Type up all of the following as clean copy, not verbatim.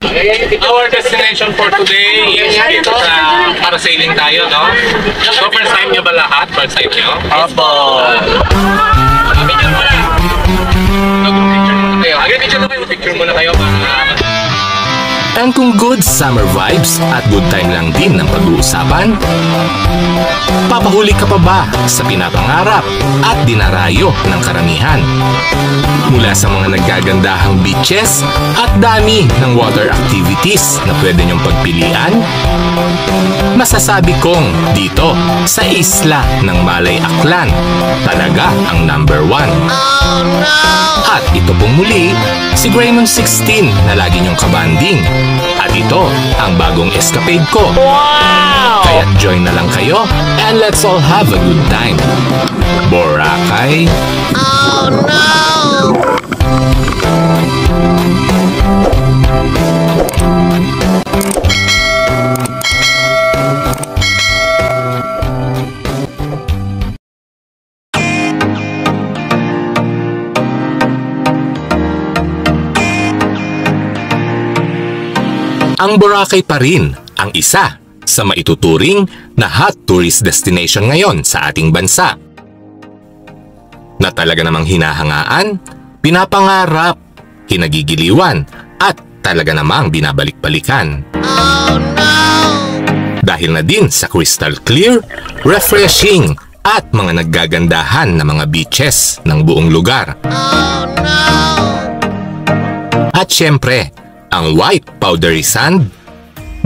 Our destination for today is dito sa parasailing tayo, no? So, first time nyo ba lahat? First time nyo? Opo. Picture muna. Picture muna kayo. Picture muna kayo para... And kung good summer vibes at good time lang din ng pag-uusapan, papahuli ka pa ba sa pinapangarap at dinarayo ng karamihan? Mula sa mga naggagandahang beaches at dami ng water activities na pwede niyong pagpilian, masasabi kong dito sa isla ng Malay Aklan talaga ang number 1. Oh, no! At ito pong muli, si Greymon 16 na lagi niyong kabanding. At ito ang bagong escapade ko. Wow! Kaya join na lang kayo and let's all have a good time. Boracay. Oh no! Ang Boracay pa rin ang isa sa maituturing na hot tourist destination ngayon sa ating bansa. Na talaga namang hinahangaan, pinapangarap, kinagigiliwan at talaga namang binabalik-balikan. Oh no! Dahil na din sa crystal clear, refreshing at mga naggagandahan na mga beaches ng buong lugar. Oh no! At syempre, ang white powdery sand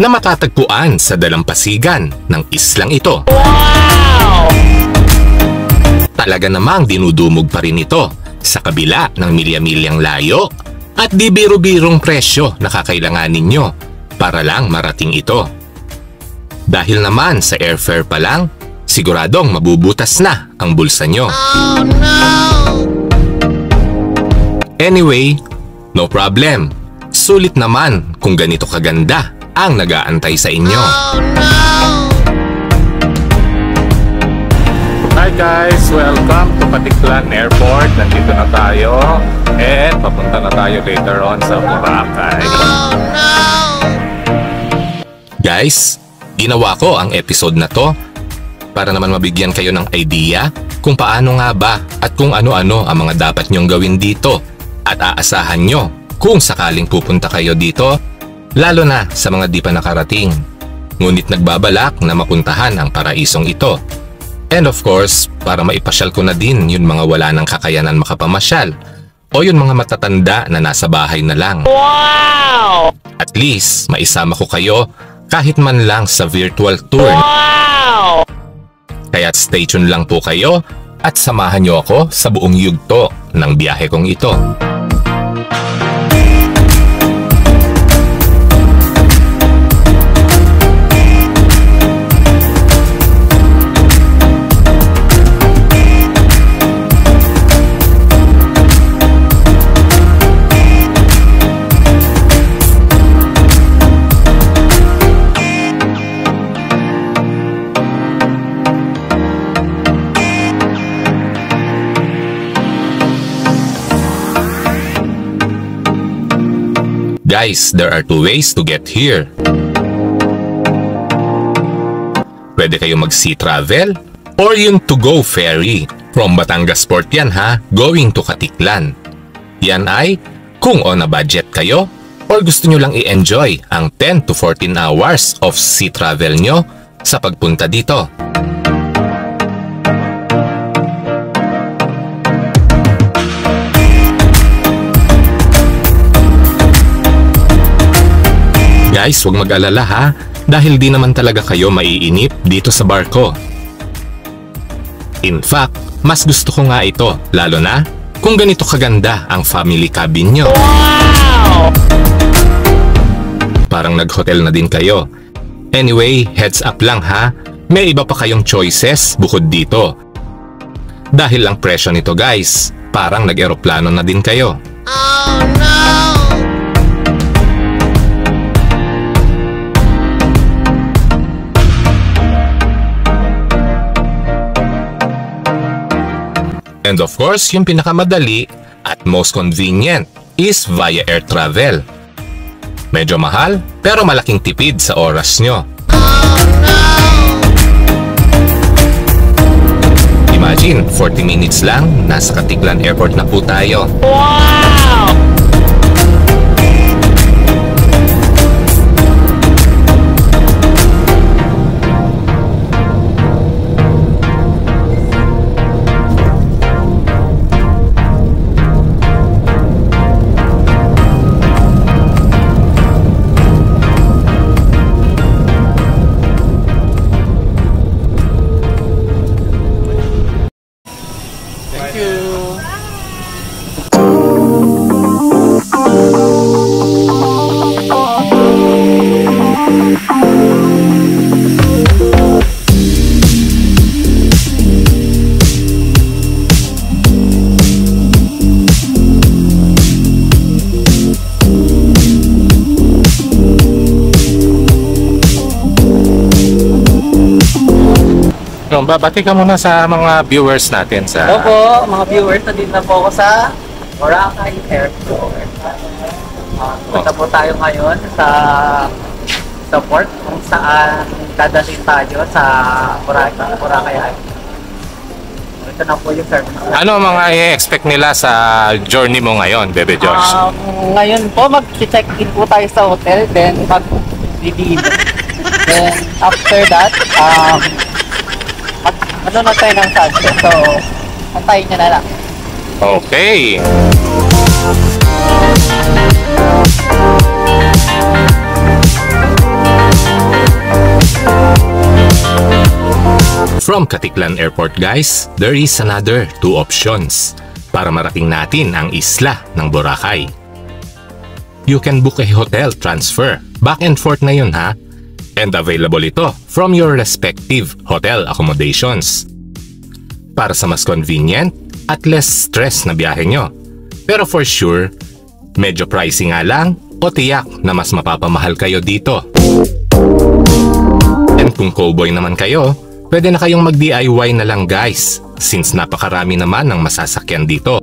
na matatagpuan sa dalampasigan ng islang ito. Wow! Talaga namang dinudumog pa rin ito sa kabila ng milya-milyang layo at di biro-birong presyo na kakailangan ninyo para lang marating ito. Dahil naman sa airfare pa lang, siguradong mabubutas na ang bulsa nyo. Oh, no! Anyway, no problem. Sulit naman kung ganito kaganda ang nag-aantay sa inyo. Oh, no! Hi guys! Welcome to Patiklan Airport. Nandito na tayo and papunta na tayo later on sa Boracay. Oh, no! Guys, ginawa ko ang episode na to para naman mabigyan kayo ng idea kung paano nga ba at kung ano-ano ang mga dapat nyong gawin dito at aasahan nyo kung sakaling pupunta kayo dito, lalo na sa mga di pa nakarating. Ngunit nagbabalak na mapuntahan ang paraisong ito. And of course, para maipasyal ko na din yun mga wala ng kakayanan makapamasyal o yun mga matatanda na nasa bahay na lang. Wow! At least, maisama ko kayo kahit man lang sa virtual tour. Wow! Kaya stay tuned lang po kayo at samahan nyo ako sa buong yugto ng biyahe kong ito. Guys, there are two ways to get here. Pwede kayo mag-sea travel or yung to-go ferry. From Batangas Port yan ha, going to Katiklan. Yan ay kung on a budget kayo or gusto nyo lang i-enjoy ang 10 to 14 hours of sea travel nyo sa pagpunta dito. Guys, huwag mag-alala ha, dahil di naman talaga kayo maiinip dito sa barko. In fact, mas gusto ko nga ito, lalo na kung ganito kaganda ang family cabin nyo. Wow! Parang nag-hotel na din kayo. Anyway, heads up lang ha, may iba pa kayong choices bukod dito. Dahil ang presyo nito guys, parang nag-eroplano na din kayo. Oh no! And of course, yung pinakamadali at most convenient is via air travel. Medyo mahal, pero malaking tipid sa oras nyo. Imagine, 40 minutes lang, nasa Katiklan Airport na po tayo. Wow! Babati ka muna sa mga viewers natin sa... Hello po, mga viewers, nandito na po ako sa Boracay Airport. Punta po tayo ngayon sa port kung saan dadalhin tayo sa Boracay Airport. Ito na po yung service. Ano ang mga i-expect nila sa journey mo ngayon, Bebe Josh? Ngayon po, mag-check-in po tayo sa hotel, then mag-dinner. Then after that, ano na tayo ng sunset, so antayin nyo na lang. Okay. From Katiklan Airport guys, there is another 2 options para marating natin ang isla ng Boracay. You can book a hotel transfer, back and forth na yun ha. And available ito from your respective hotel accommodations. Para sa mas convenient at less stress na biyahe nyo. Pero for sure, medyo pricey nga lang o tiyak na mas mapapamahal kayo dito. And kung cowboy naman kayo, pwede na kayong mag-DIY na lang guys, since napakarami naman ng masasakyan dito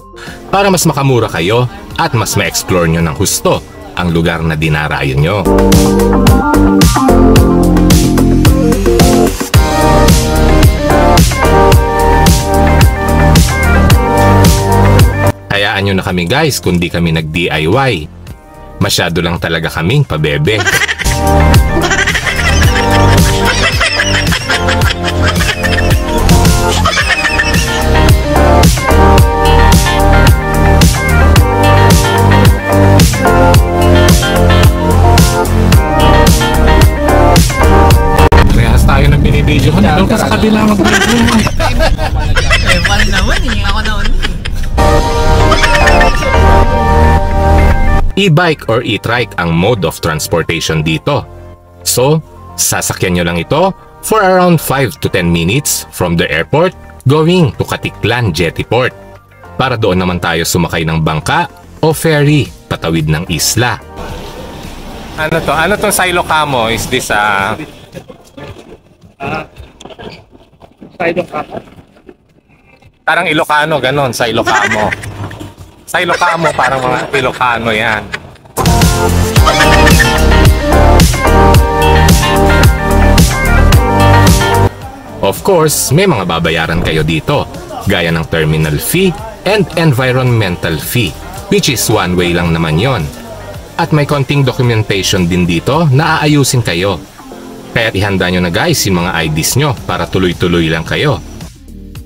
para mas makamura kayo at mas ma-explore nyo ng husto ang lugar na dinarayo nyo. Hayaan nyo na kami guys kung di kami nag-DIY. Masyado lang talaga kaming pabebe. Parehas tayo na binibidyo. Doon ka sa kabila mag-video. Ewan naman eh, ako naman. E-bike or e-trike ang mode of transportation dito. So, sasakyan nyo lang ito for around 5 to 10 minutes from the airport going to Katiklan Jettyport. Para doon naman tayo sumakay ng bangka o ferry patawid ng isla. Ano to? Ano tong Silocamo? Is this Silocamo? parang Ilocano, ganon, Silocamo. Silocamo, parang mga Ilocano yan. Of course, may mga babayaran kayo dito, gaya ng terminal fee and environmental fee, which is one way lang naman yon. At may konting documentation din dito na aayusin kayo. Kaya ihanda nyo na guys yung mga IDs nyo para tuloy-tuloy lang kayo.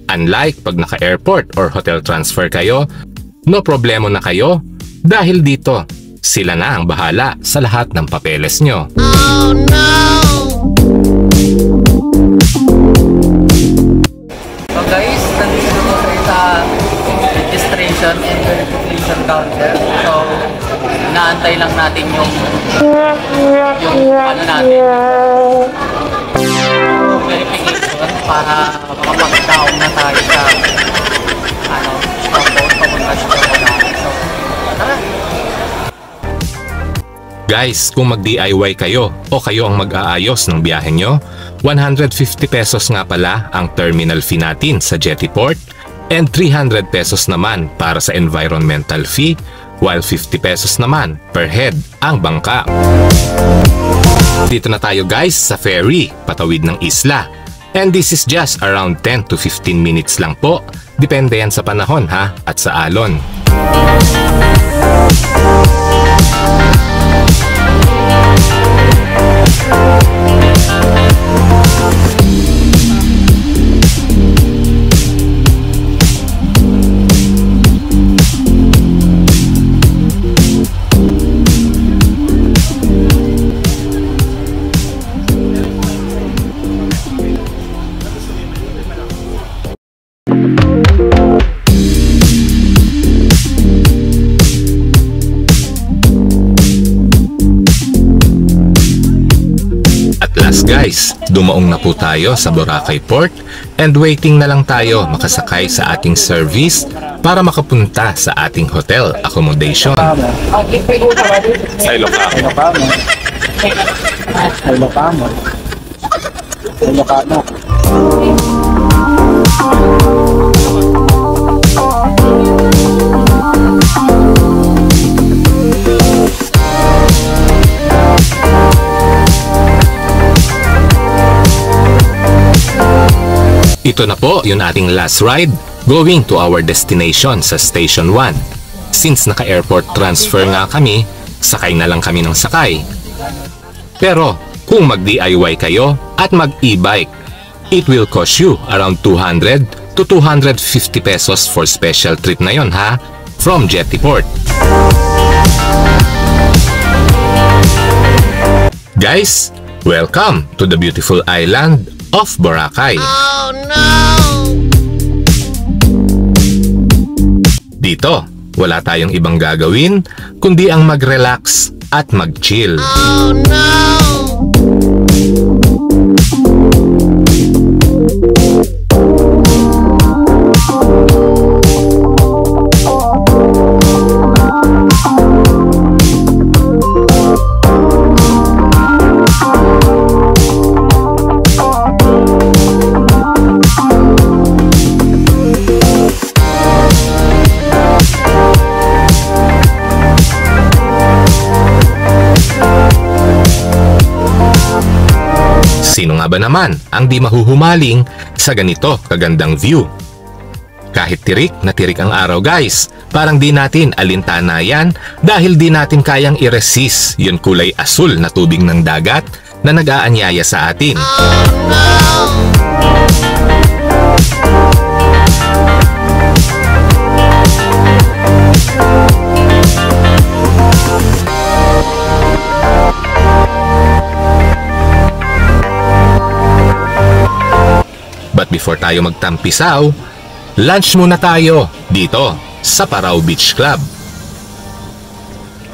Unlike pag naka-airport or hotel transfer kayo, no problema na kayo dahil dito sila na ang bahala sa lahat ng papeles nyo. Oh no! So guys, nandito na po tayo sa registration and verification counter. So, inaantay lang natin yung ano natin, verification para makapag-down na tayo sa stopout pamunta sa Boracay. So, tara! Guys, kung mag-DIY kayo o kayo ang mag-aayos ng biyahe nyo, 150 pesos nga pala ang terminal fee natin sa Jettyport and 300 pesos naman para sa environmental fee while 50 pesos naman per head ang bangka. Dito na tayo guys sa ferry, patawid ng isla. And this is just around 10 to 15 minutes lang po. Depende yan sa panahon ha, at sa alon. Guys, dumaong na po tayo sa Boracay Port and waiting na lang tayo makasakay sa ating service para makapunta sa ating hotel accommodation. Sa Ilocamo. Ito na po yung ating last ride going to our destination sa Station 1. Since naka-airport transfer nga kami, sakay na lang kami ng sakay. Pero kung mag-DIY kayo at mag-e-bike, it will cost you around 200 to 250 pesos for special trip na yon ha, from Jetty Port. Guys, welcome to the beautiful island of Boracay. Oh no! Dito, wala tayong ibang gagawin kundi ang mag-relax at mag-chill. Oh no! Sino nga ba naman ang di mahuhumaling sa ganito kagandang view? Kahit tirik na tirik ang araw guys, parang di natin alintanayan dahil di natin kayang i-resist yung kulay asul na tubig ng dagat na nag-aanyaya sa atin. But before tayo magtampisaw, lunch muna tayo dito sa Parao Beach Club.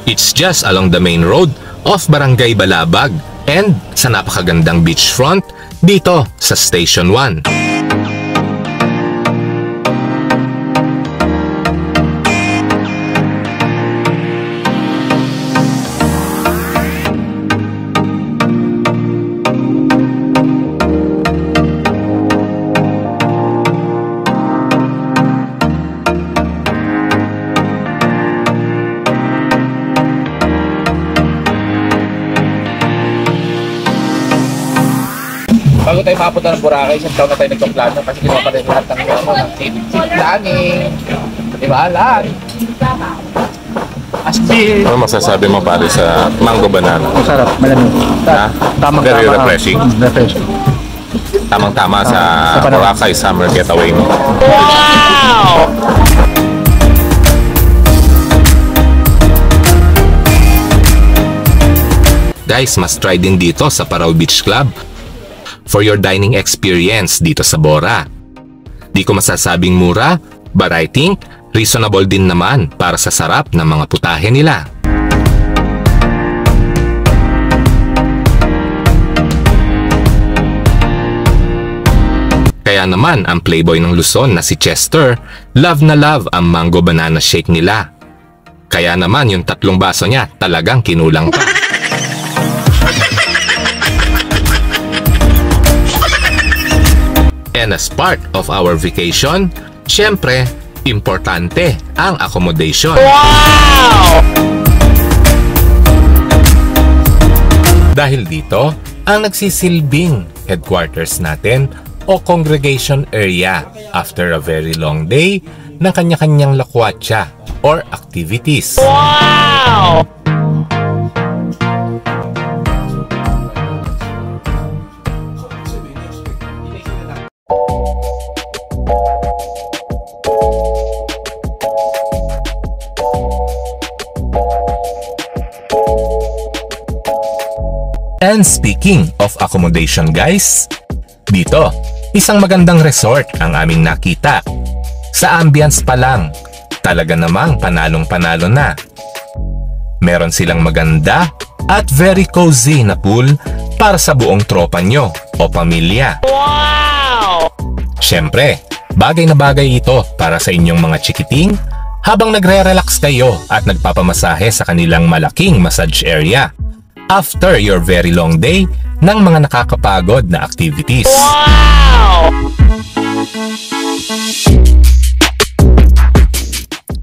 It's just along the main road of Barangay Balabag and sa napakagandang beachfront dito sa Station 1. Bago tayo makapunta ng Boracay, isang taon na tayo nagpaplano kasi ginawa pa rin lahat ng seat planning, di ba? Lahat. Aspi. Ano masasabi mo pare sa mango banana? Masarap, malamig. Ha? Tamang Very refreshing. Refreshing. Tamang-tama sa Boracay summer getaway mo. Wow! Guys, must try din dito sa Parao Beach Club for your dining experience dito sa Bora. Di ko masasabing mura, but I think reasonable din naman para sa sarap ng mga putahe nila. Kaya naman ang playboy ng Luzon na si Chester, love na love ang mango banana shake nila. Kaya naman yung 3 baso niya talagang kinulang pa. And as part of our vacation, syempre, Importante ang accommodation. Dahil dito, ang nagsisilbing headquarters natin o congregation area after a very long day ng kanya-kanyang lakwatsa or activities. And speaking of accommodation guys, dito, isang magandang resort ang aming nakita. Sa ambience pa lang, talaga namang panalong-panalo na. Meron silang maganda at very cozy na pool para sa buong tropa nyo o pamilya. Wow! Siyempre, bagay na bagay ito para sa inyong mga chikiting habang nagre-relax kayo at nagpapamasahe sa kanilang malaking massage area after your very long day ng mga nakakapagod na activities. Wow!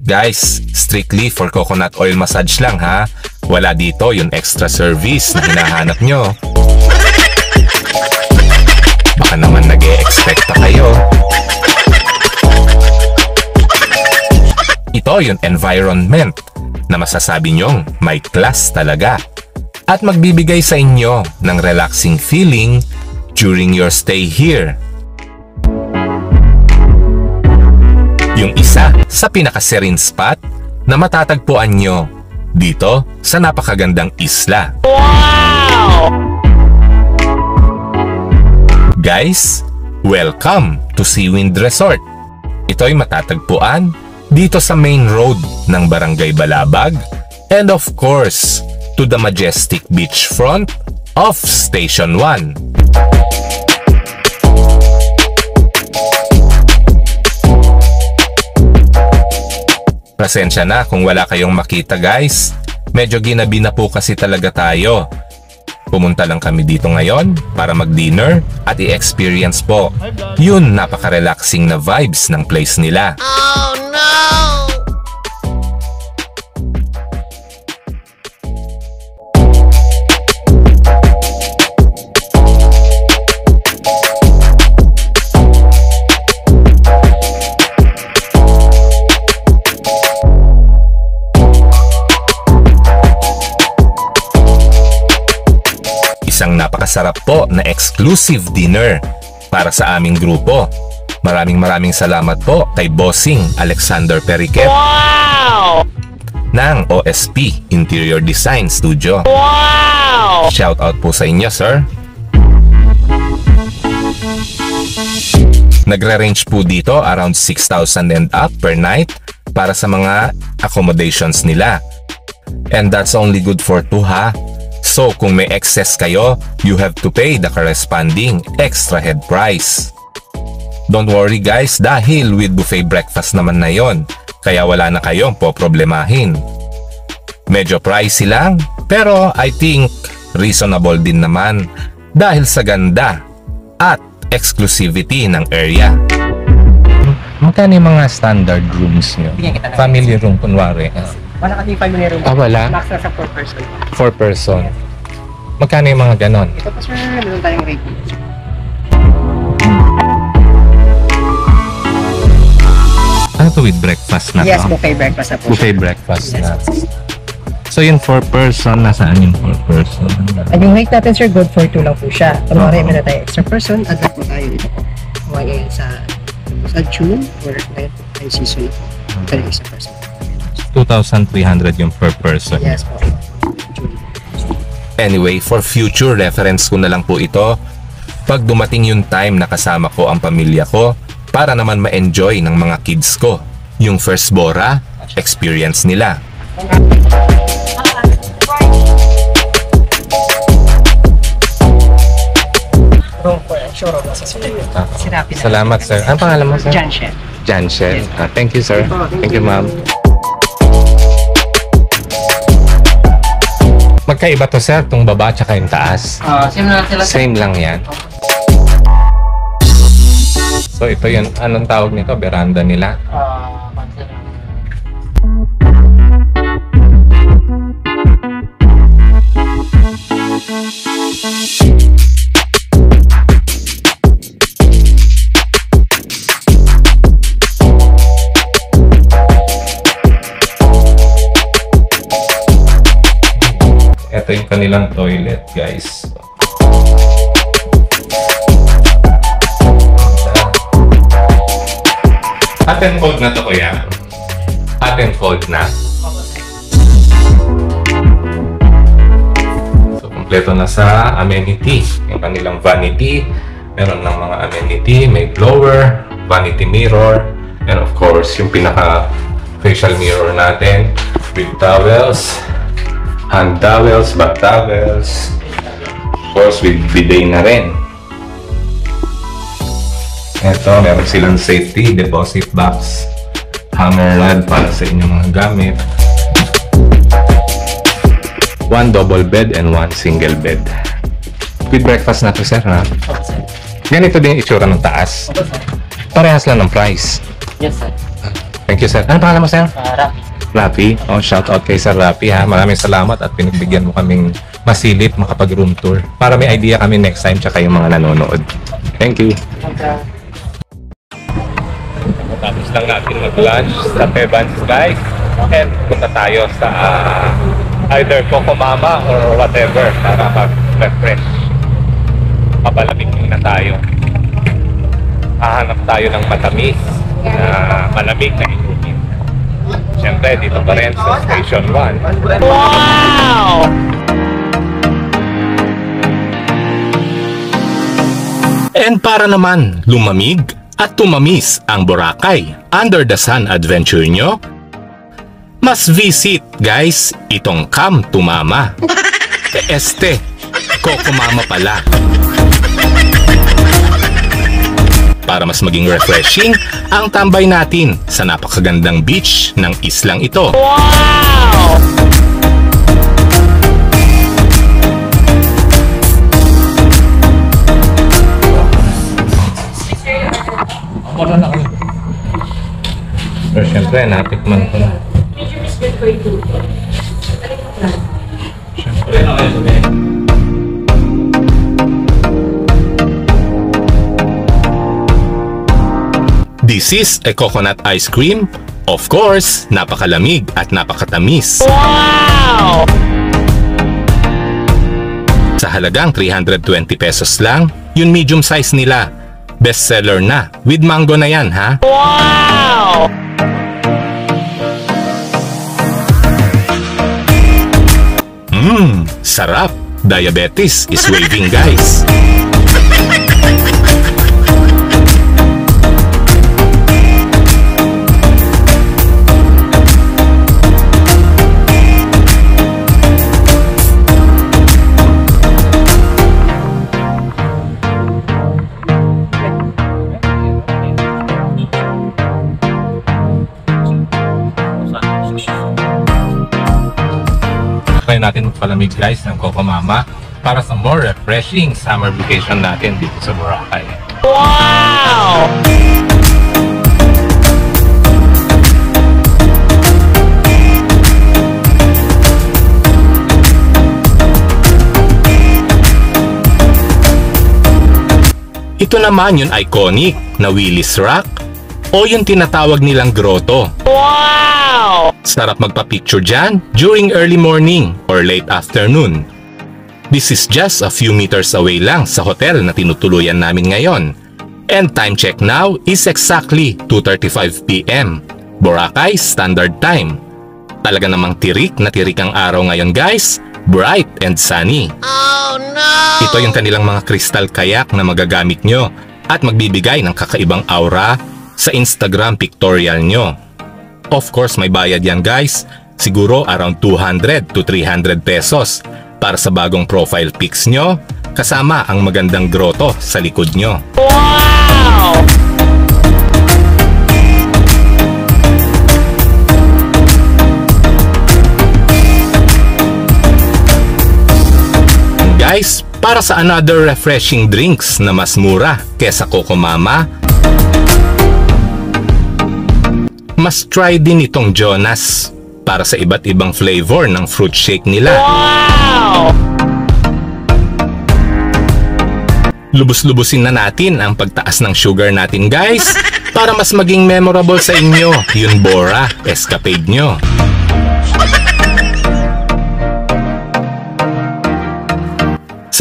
Guys, strictly for coconut oil massage lang ha. Wala dito yung extra service na hinahanap nyo. Baka naman nag-e-expect pa kayo. Ito yung environment na masasabi nyong may class talaga at magbibigay sa inyo ng relaxing feeling during your stay here. Yung isa sa pinaka-serene spot na matatagpuan nyo dito sa napakagandang isla. Wow! Guys, welcome to Seawind Resort. Ito'y matatagpuan dito sa main road ng Barangay Balabag and of course, to the majestic beachfront of Station 1. Pasensya na kung wala kayong makita guys. Medyo ginabi na po kasi talaga tayo. Pumunta lang kami dito ngayon para mag-dinner at i-experience po yun napaka-relaxing na vibes ng place nila. Oh no! Isang napakasarap po na exclusive dinner para sa aming grupo. Maraming salamat po kay Bossing Alexander Periquet ng OSP Interior Design Studio. Wow! Shout out po sa inyo, sir. Nagre-range po dito around 6,000 and up per night para sa mga accommodations nila. And that's only good for 2 ha. So kung may excess kayo, you have to pay the corresponding extra head price. Don't worry guys dahil with buffet breakfast naman na yon, kaya wala na kayong poproblemahin. Medyo pricey lang, pero I think reasonable din naman dahil sa ganda at exclusivity ng area. Magkano yung mga standard rooms nyo? Family room kunwari. Wala kasi family room. Wala? Max na sa 4 person. 4 person. Magkano yung mga ganon? Ito pa sir, meron tayong rate. Ano to with breakfast na to? Yes, buffet breakfast na po. Buffet breakfast na. So yung 4 person, nasaan yung 4 person? At yung rate natin sir, good for 2 lang po siya. Kunwari, meron tayong extra person, add po tayo dito po. Kumagay sa June or ngayon ay season po. Ito yung extra person. 2,300 yung per person. Yes po. Anyway, for future reference ko na lang po ito. Pag dumating yung time na kasama ko ang pamilya ko, para naman ma-enjoy ng mga kids ko yung first Bora experience nila. Salamat sir. Ano pangalan mo sir? Janshel. Janshel. Thank you sir. Thank you ma'am. Magkaiba to sir, itong baba tsaka yung taas. Same lang sila. Same lang yan. So ito yun, anong tawag nito? Veranda nila? kanilang toilet, guys. Hot and cold na to, kuya. Hot and cold na. So, kompleto na sa amenity. Yung kanilang vanity. Meron ng mga amenity. May blower, vanity mirror, and of course, yung pinaka facial mirror natin with towels, hand towels, bath towels, of course, with bidet na rin. Ito, meron silang safety deposit box, hanger rod para sa inyong mga gamit. 1 double bed and 1 single bed. With breakfast na to, sir, ha? Opo, sir. Ganito din yung itsura ng taas. Opo, sir. Parehas lang ng price. Yes, sir. Thank you, sir. Ano pangalan mo, sir? Rafi. Rafi. Oh, shout out kay Sir Rafi, ha. Maraming salamat at pinagbigyan mo kaming masilip makapag-room tour para may idea kami next time tsaka yung mga nanonood. Thank you. Tapos lang natin mag-lunch sa Evans, guys. And punta tayo sa either Coco Mama or whatever para mag-refresh. Papalamig na tayo. Hahanap tayo ng matamis na malamig na inumin. Siyempre, dito pa rin sa Station 1. Wow! And para naman lumamig at tumamis ang Boracay Under the Sun adventure nyo, mas visit guys itong Come to Mama. Coco Mama pala. Para mas maging refreshing ang tambay natin sa napakagandang beach ng islang ito. Wow! Pero siyempre, natikman ko na. This is a coconut ice cream. Of course, napakalamig at napakatamis. Wow! Sa halagang 320 pesos lang, yung medium size nila. Bestseller na. With mango na yan, ha? Wow! Sarap. Diabetes is waving, guys. Try natin magpalamig, guys, ng Coco Mama para sa more refreshing summer vacation natin dito sa Boracay. Wow! Ito naman yung iconic na Willis Rock o yung tinatawag nilang grotto. Wow! Sarap magpa-picture dyan during early morning or late afternoon. This is just a few meters away lang sa hotel na tinutuluyan namin ngayon. And time check now is exactly 2:35 PM, Boracay Standard Time. Talaga namang tirik na tirik ang araw ngayon, guys. Bright and sunny. Oh no! Ito yung kanilang mga crystal kayak na magagamit nyo at magbibigay ng kakaibang aura sa Instagram pictorial nyo. Of course, may bayad yan, guys. Siguro around 200 to 300 pesos para sa bagong profile pics nyo kasama ang magandang grotto sa likod nyo. Wow! Guys, para sa another refreshing drinks na mas mura kesa Coco Mama, mas try din itong Jonas para sa iba't ibang flavor ng fruit shake nila. Wow! Lubos-lubusin na natin ang pagtaas ng sugar natin, guys, para mas maging memorable sa inyo yung Bora escapade nyo.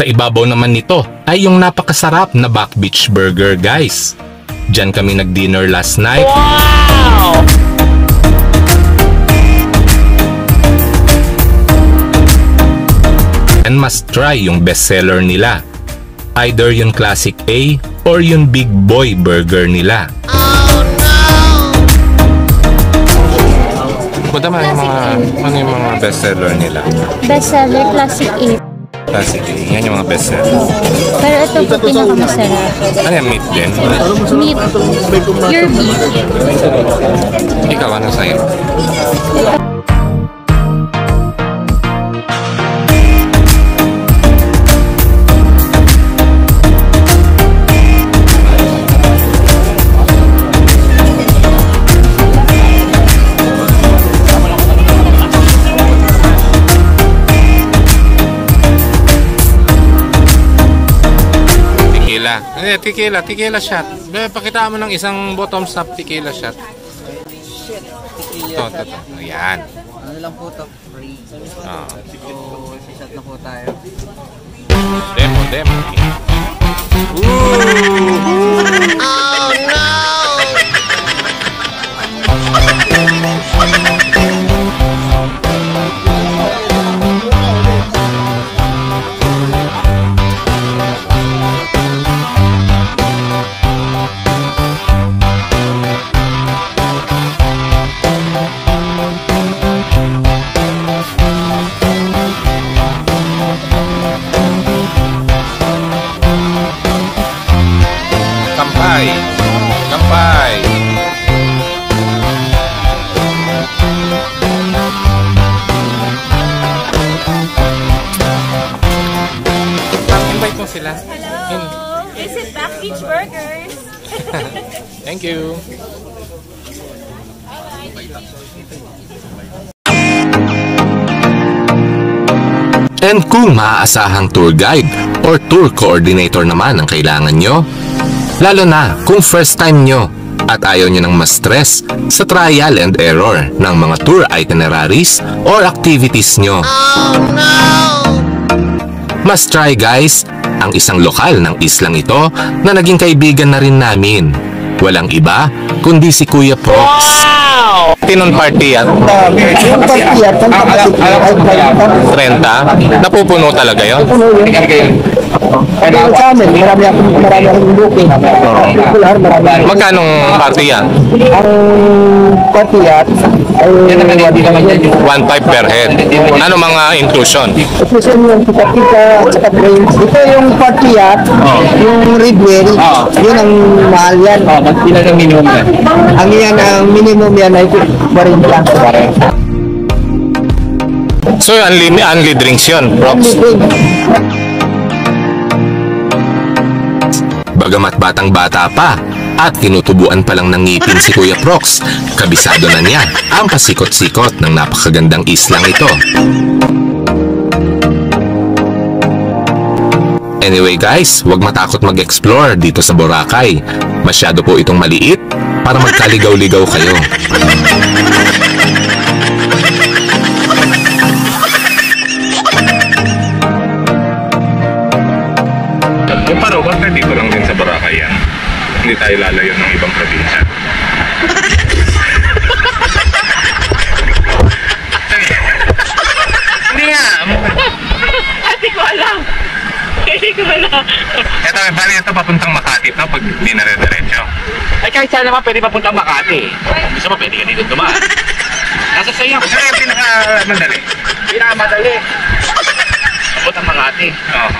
Sa ibabaw naman nito ay yung napakasarap na Back Beach Burger, guys. Diyan kami nag-dinner last night. Wow! And must try yung bestseller nila. Either yung Classic A or yung Big Boy Burger nila. Buta man yung mga bestseller nila. Bestseller, Classic A. Classic A, yan yung mga bestseller. Pero ito po pinakamasarap. Ano yung meat din? Meat. Pure beef. Ikaw, ano sa'yo? Tequila shot. Pakita mo ng isang bottom stop tequila shot. Ito. Ayan. Ano lang po to? Free. Oh. So, shot na po tayo. Demo. Oh no! Kampay! Invite mo sila. Hello! This is Back Beach Burgers. Thank you. And kung maaasahang tour guide or tour coordinator naman ang kailangan nyo, lalo na kung first time nyo at ayaw nyo nang ma-stress sa trial and error ng mga tour itineraries or activities nyo. Oh no! Must try, guys, ang isang lokal ng islang ito na naging kaibigan na rin namin. Walang iba kundi si Kuya Prox. Wow! Tinon party yan? Yung partiya, ang 30? Napupuno talaga yon? Pero sa amin, marami akong booking. Popular, marami. Magkanong party yan? Ang partiya ay 1.5 per head. Ano mga inclusion? Ito yung kita-kita at saka drinks. Ito yung partiya, yung redwell, yun ang mahal yan. Ilan ang minimum yan? Ang yan, ang minimum yan ay 40. So, only drinks yun, Prox? Bagamat batang-bata pa at tinutubuan pa lang ng ngipin si Kuya Prox, kabisado na niya ang pasikot-sikot ng napakagandang islang ito. Anyway guys, huwag matakot mag-explore dito sa Boracay. Masyado po itong maliit para magkaligaw-ligaw kayo. Yung Parawan, dito lang din sa Boracay yan. Hindi tayo lalayo ng ibang probinsya. Hindi nga. Hindi ko alam. Ito papuntang Makati ito pag di nare-diretso. Ay kahit saan naman pwede papuntang Makati. Kung gusto mo pwede ka dito dumaan. Nasa sa'yo. Ano yung pinaka-madali? Pinakamadali. Papuntang Makati. Oo.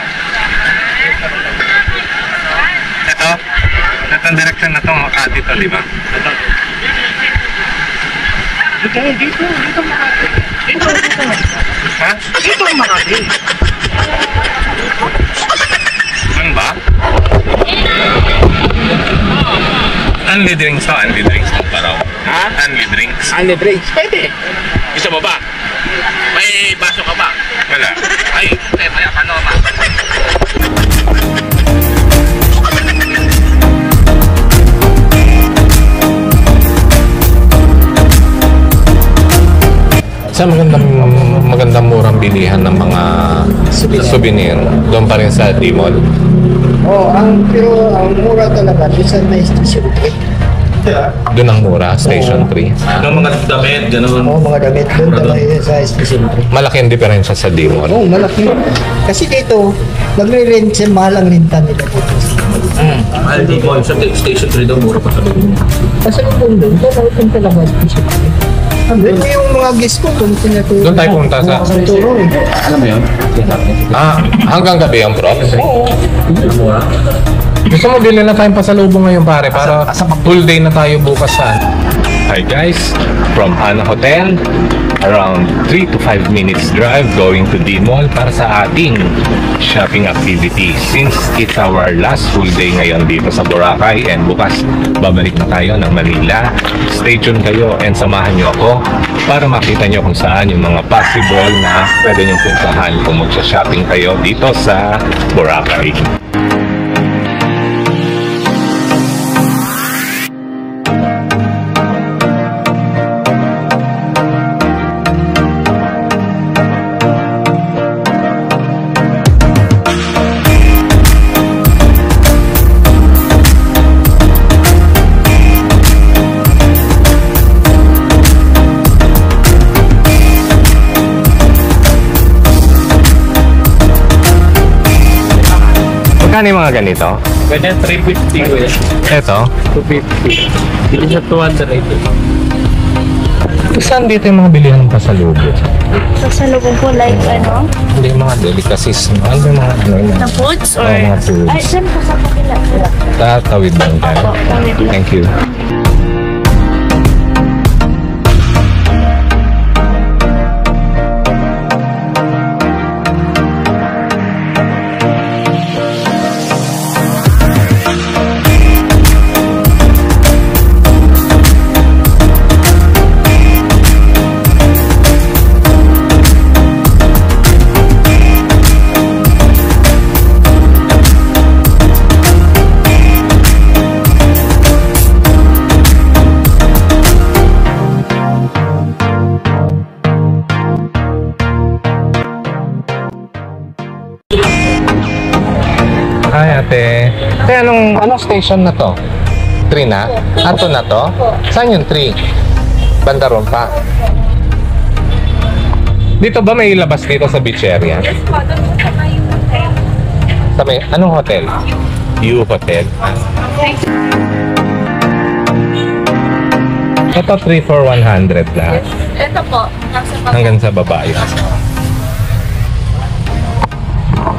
Ito ang direction na ito, Makati ito, di ba? Dito Makati. Dito. Ha? Dito Makati. Ano ba? Only drinks to, only drinks to Paraw. Ha? Only drinks. Only drinks. Pwede. Gusto mo ba? May baso ka ba? Wala. Ay, maya pa naman. Sa magandang murang bilihan ng mga souvenir. Doon pa rin sa D-Mall. Oh, pero ang mura talaga doon sa may station 3. Doon ang mura, Station 3. Yung mga damit, gano'n. Oo, mga damit doon talaga yun sa station 3. Malaki ang diferensya sa D-Mall. Oo, malaki. Kasi dito, nagre-rent siya, mahal ang renta nila dito. Mahal di mo, sa Station 3 daw, mura pa talaga. Kasi kung doon, doon talaga station 3. Doon yung mga guest ko, doon tinaturo. Doon tayo punta sa... Turo eh. Alam mo yun? Hanggang gabi ang props. Oo. Mura. Gusto mo bilhin na tayong pasalubong ngayon pare para full day na tayo bukas sa... Hi guys, from Hana Hotel, around 3 to 5 minutes drive going to D-Mall para sa ating shopping activity. Since it's our last full day ngayon dito sa Boracay and bukas babalik na tayo ng Manila. Stay tuned kayo and samahan nyo ako para makita nyo kung saan yung mga possible na pwede nyo puntahan kung magsha-shopping kayo dito sa Boracay. Magkano yung mga ganito? Ganyan, 350 ko eh. Ito? 250. Hindi siya 200 Saan dito yung mga bilihan ng pasalubong? Pasalubong po like ano? Hindi yung mga delicacies, no? Ano yung mga ano yun? Na foods or? Oo, mga foods. Ay, dyan po sa kapila. Tatawid lang tayo. Opo, tawid lang. Thank you. Hi ate. Ate, anong station na to? 3 na? Ato na to? Saan yung 3? Bandaron pa. Dito ba may labas dito sa beach area? Sa may, anong hotel? U Hotel. Ito 3 for 100 lahat. Ito po, nasa Hanggang sa baba yun.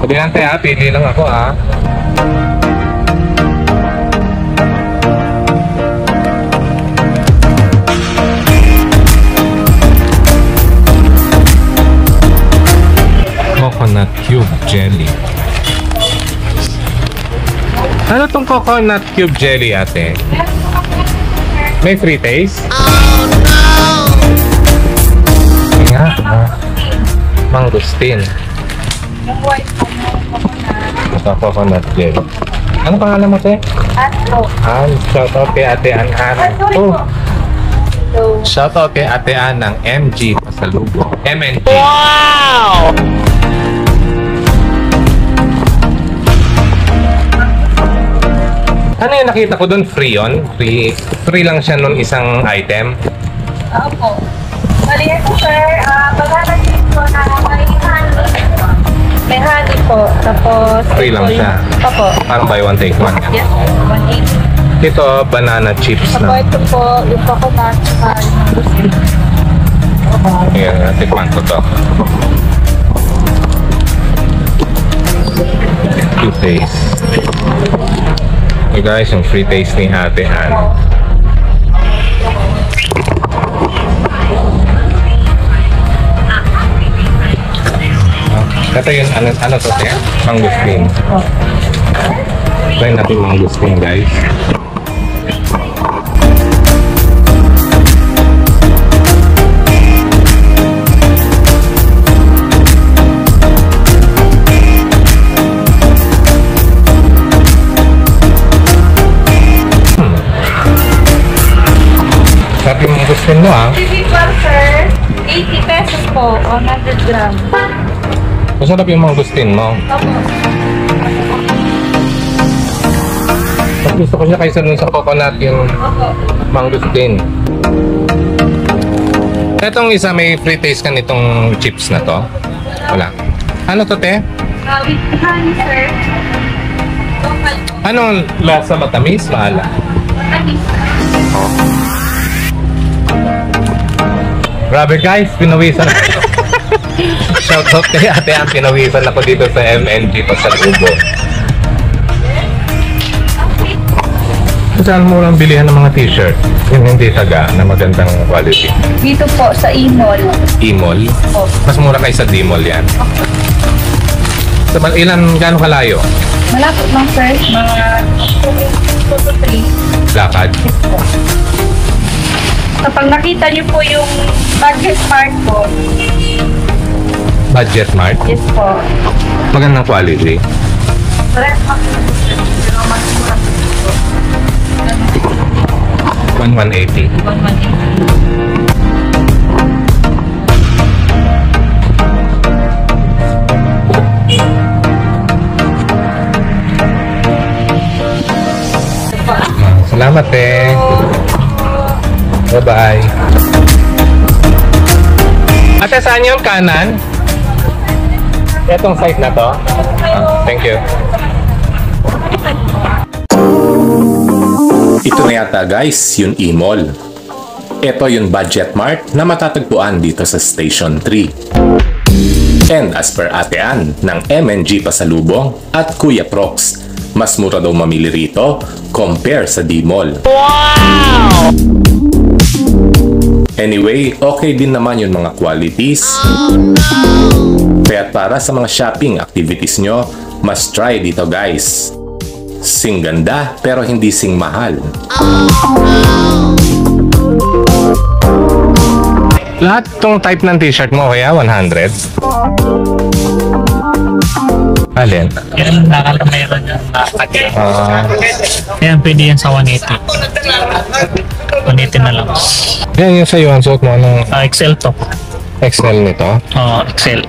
Sabi lang tayo, pili lang ako ha. Coconut cube jelly. Ano tong coconut cube jelly ate? May free taste? Oh no! Nga, mangustin. yung white po mo, coconut. Ito, coconut jelly. Ano pangalan mo, te? Ano? Shout out kay Ate Ann. Oh. Shout out kay Ate Ann ng MG Pasalubong. MNG. Wow! Ano yung nakita ko doon? Free yun? Free lang siya nun isang item? Opo. Bali ito sir, pagkakit dito na may honey. May honey po, tapos... Free lang siya? Opo. Parang buy one take one. Yes, 180. Ito, banana chips Opo, na. ito po, yung coconut, tsaka yung mangustin. Ayan, tikman ko to. Free taste. So guys, yung free taste ni Ate Ann. Ito yun, ano to siya? Mangustin. Try natin mangustin guys. Sabi mong gustin mo ah. Sisig sir, 80 pesos po, 100 gram. Masarap yung mangustin mo. Mas gusto ko siya kaysa dun sa coconut yung mangustin. Etong isa may free taste ka nitong chips na to? Wala. Ano to, te? With honey, sir. Local po. Anong lasa? Matamis? Maala? Matamis. Grabe guys, pinawisan ako. Shoutout kay ate ang pinawisan ako dito sa MNG Pasalubong. Saan mo lang bilihan ng mga t-shirt? Yung hindi taga na magandang quality. Dito po sa E-Mall. E-Mall? Opo. Mas mura kaysa D-Mall yan. So, gaano kalayo? Malapit lang, sir. Mga 2 to 3. Lakad? Yes po. Kapag nakita niyo po yung budget part po, Budget Mart? yes po. Magandang quality. Correct po. Pero mas mura po. 180. 180. Salamat eh. Bye-bye. Ate, saan yung kanan? Etong site na to? Thank you. Ito na yata guys, yung E-Mall. Ito yung Budget Mart na matatagpuan dito sa Station 3. And as per Ate Ann ng MNG Pasalubong at Kuya Prox, mas mura daw mamili rito compare sa D-Mall. Wow! Anyway, okay din naman yung mga qualities. Kaya para sa mga shopping activities nyo, must try dito guys. Sing ganda pero hindi sing mahal. Lahat tong type ng t-shirt mo kaya 100? Alin? Yan ang mayroon yung nakakagay. Yan, pwede yan sa 180. 180 na lang. Yan yung sa'yo, ang suot mo. Anong XL to. XL nito? XL.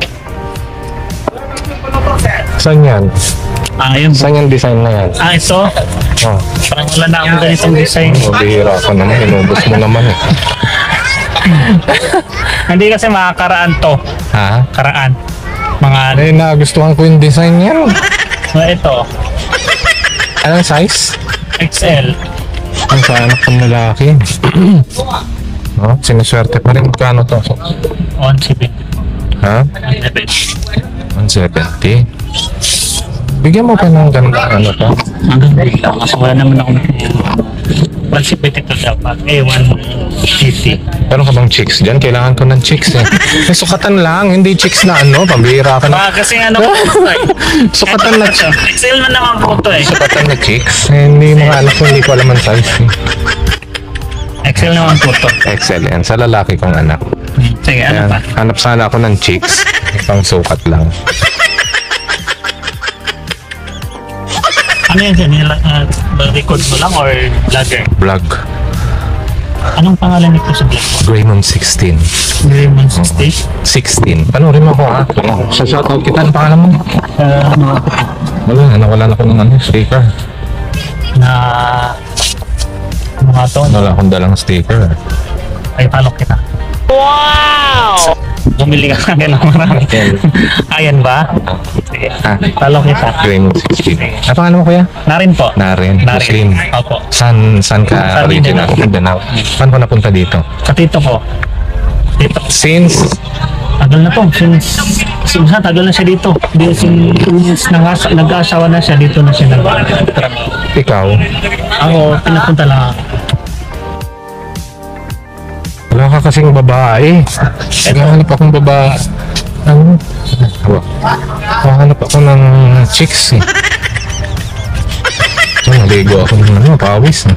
Saan yan? Yun. Saan yung design na yan? Ito. Oh. Parang wala na akong ganitong design. Bihira ka naman, inubos mo naman eh. Hindi kasi makakaraan to. Ha? Karaan. Mga Eh, nagustuhan ko yung design niya. ito. Anong size? XL. Ang sa anak kong lalaki. No, sinuswerte pa rin. Magkano to? 170. Ha? 170? Bigyan mo pa ng ganda ano to? Hanggang dito. Kasi wala naman akong 170 to dapat. 150. Meron ka bang chicks dyan? Kailangan ko ng chicks eh. May sukatan lang, hindi chicks na ano. Pambihira ka na. Kasi ano po ito Sukatan na chicks. XL man naman po ito eh. Sukatan na chicks? Eh, hindi mga anak ko, hindi ko alam ang size eh. XL naman po ito. XL yan. Sa lalaki kong anak. Sige, ano Ayan, pa? hanap sana ako ng chicks. Pang sukat lang. Ano yan dyan? Record mo lang or vlogger? Vlog. Anong pangalan nito sa vlog mo? Raymond 16. Raymond 60? 16. Panoorin mo ako ha. Sa shoutout kita, ang pangalan mo? Wala, nawalan ako ng sticker. Na mga to. Wala akong dalang sticker. Ay, palok kita. Wow! Bumili ka na ng marami. Ayan ba? Sige. Palok kita. Raymond 16. Ang pangalan mo kuya? Narin po. Narin. Muslim. Opo. Saan ka Sa original? Mindanao. Saan ko napunta dito? Katito ko. Dito. Since Tagal na po. Tagal na siya dito. Since nag-asawa na siya, dito na siya nag-trabaho. ikaw, Ako, pinapunta lang ako. wala ka kasing babae. Naghahanap akong babae. Ano? Naghahanap ako ng chicks eh. So, naligo ako ng pawis eh.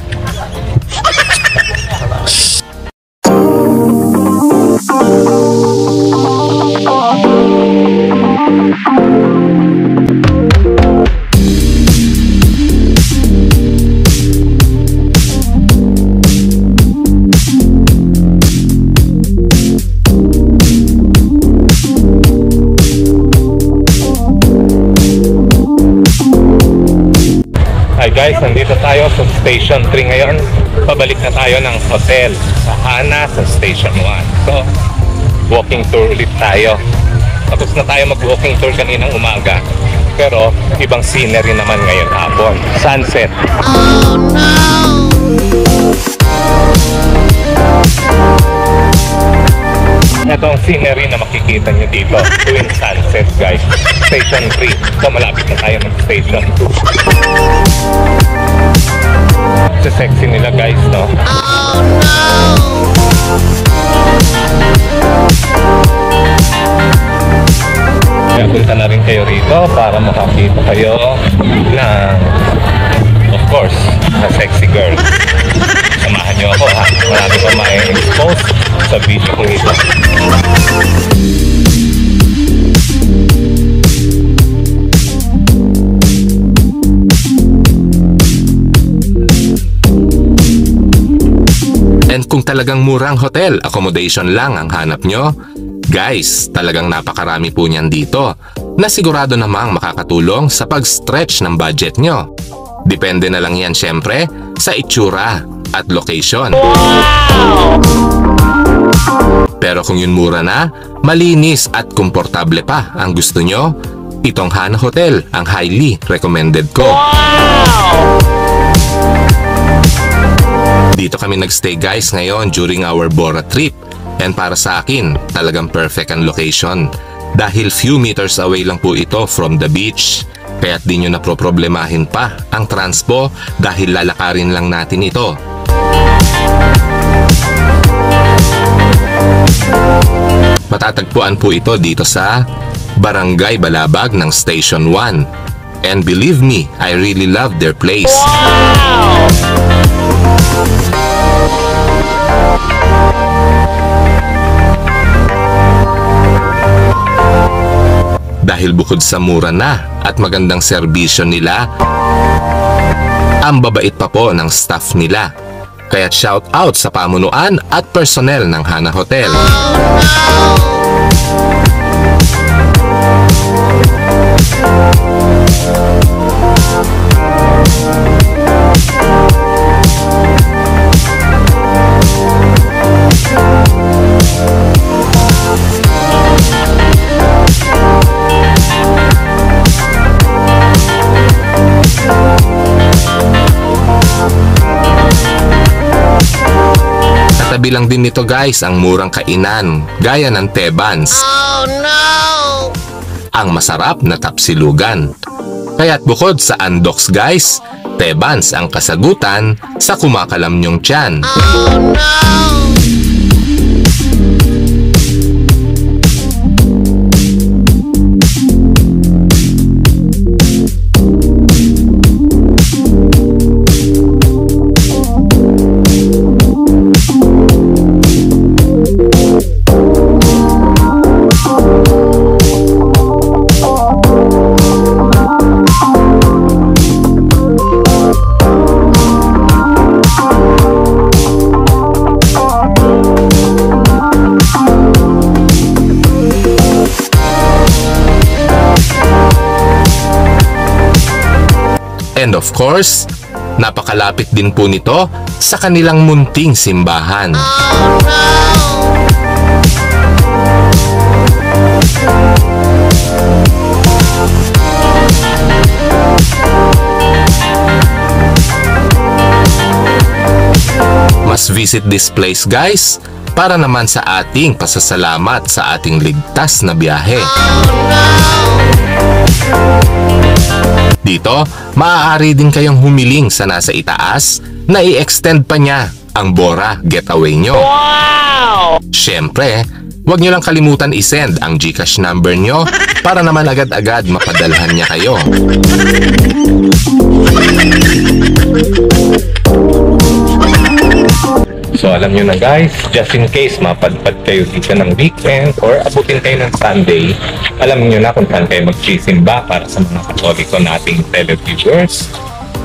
Hi guys, nandito tayo sa Station 3 ngayon. Pabalik na tayo ng hotel sa Hana sa Station 1. So, walking tour ulit tayo. Tapos na tayo mag-walking tour kaninang umaga. Pero, ibang scenery naman ngayon hapon. Sunset. Ito ang scenery na makikita nyo dito tuwing sunset guys. Station 3. So malapit na tayo ng Station 2. Sa sexy nila guys, no? Kaya punta na rin kayo rito para makakita kayo ng, of course, na sexy girl. Samahan nyo ako ha. Marami pa may expose sa video ko ito. And kung talagang murang hotel accommodation lang ang hanap nyo, guys, talagang napakarami po niyan dito na sigurado namang makakatulong sa pag-stretch ng budget nyo. Depende na lang yan syempre sa itsura at location. Pero kung yun mura na, malinis at komportable pa ang gusto nyo, itong Hana Hotel ang highly recommended ko. Dito kami nagstay guys ngayon during our Bora trip, and para sa akin talagang perfect ang location dahil few meters away lang po ito from the beach. Kaya't di nyo naproproblemahin pa ang transpo dahil lalakarin lang natin ito. Matatagpuan po ito dito sa Barangay Balabag ng Station 1. And believe me, I really love their place. Dahil bukod sa mura na at magandang serbisyo nila, ang babait pa po ng staff nila. Kaya't shout out sa pamunuan at personnel ng Hana Hotel. Katabi lang din nito guys ang murang kainan gaya ng Tebans. Oh no! Ang masarap na tapsilugan. Kaya't bukod sa Andox guys, Tebans ang kasagutan sa kumakalam nyong tiyan. Oh no! And of course, napakalapit din po nito sa kanilang munting simbahan. Must visit this place guys para naman sa ating pasasalamat sa ating ligtas na biyahe. Dito, maaari din kayong humiling sa nasa itaas na i-extend pa niya ang Bora getaway nyo. Wow! Siyempre, huwag nyo lang kalimutan i-send ang GCash number nyo para naman agad-agad mapadalhan niya kayo. So alam nyo na guys, just in case mapadpad kayo dito ng weekend or abutin kayo ng Sunday, alam nyo na kung saan kayo magsisimba para sa mga Katoliko nating televiewers.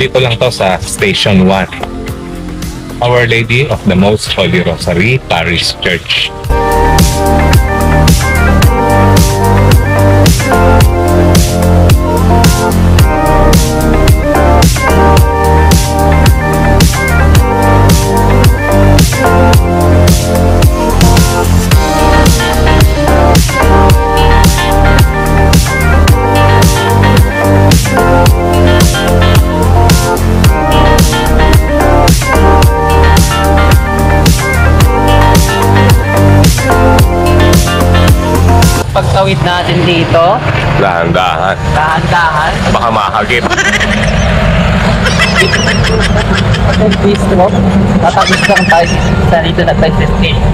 Dito lang to sa Station 1, Our Lady of the Most Holy Rosary Parish Church. itawid natin dito. Dahan-dahan. Dahan-dahan. Baka makagip. Hotel Bistro. Tatapos lang tayo sa dito na tayo sa station.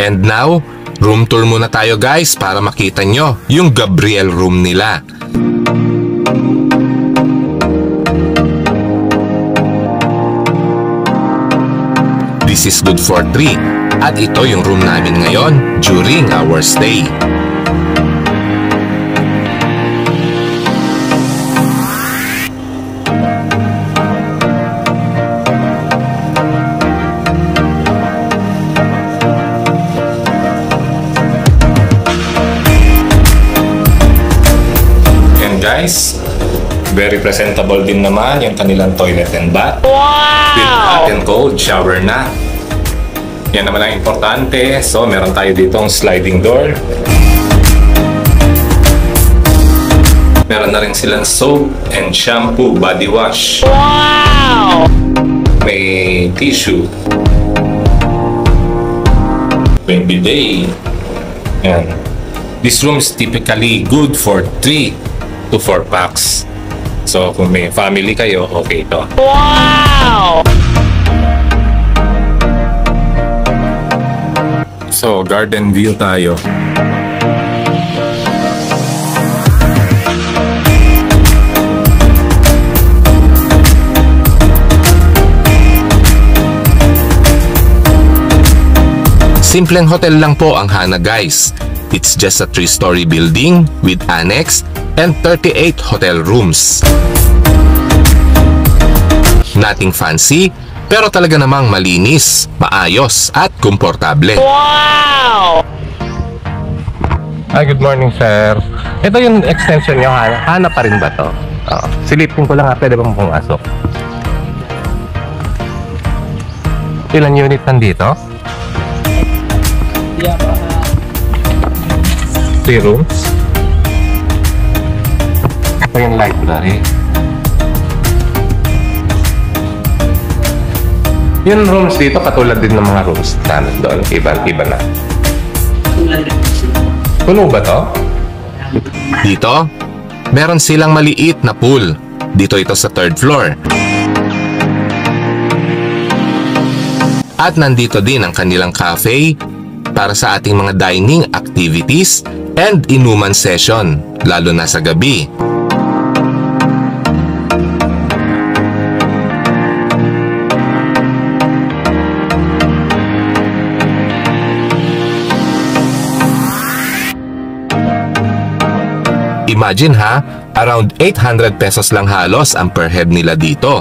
And now, room tour muna tayo guys para makita nyo yung Gabriel room nila. This is good for 3 at ito yung room namin ngayon during our stay. Guys, very presentable din naman yung kanilang toilet and bath. With hot and cold shower na. Yan naman ang importante. So, meron tayo ditong sliding door. Meron na rin silang soap and shampoo, body wash. Wow! May tissue. May bidet. Yan. This room is typically good for 3 to 4 packs. So, kung may family kayo, okay ito. Wow! So, garden view tayo. Simpleng hotel lang po ang Hana guys. It's just a 3-story building with annex and 38 hotel rooms. Nothing fancy, pero talaga namang malinis, maayos at komportable. Wow! Good morning, sir. Ito yung extension nyo, Hana. Hana pa rin ba to? Silipin ko lang pwede bang pumasok? Ilan unit nandito? 3 rooms. Ito yung library. Yung rooms dito katulad din ng mga rooms namin doon. Iba na. Puno ba to? Dito, meron silang maliit na pool. Dito ito sa 3rd floor. At nandito din ang kanilang cafe para sa ating mga dining activities and inuman session, lalo na sa gabi. Imagine ha, around 800 pesos lang halos ang per head nila dito.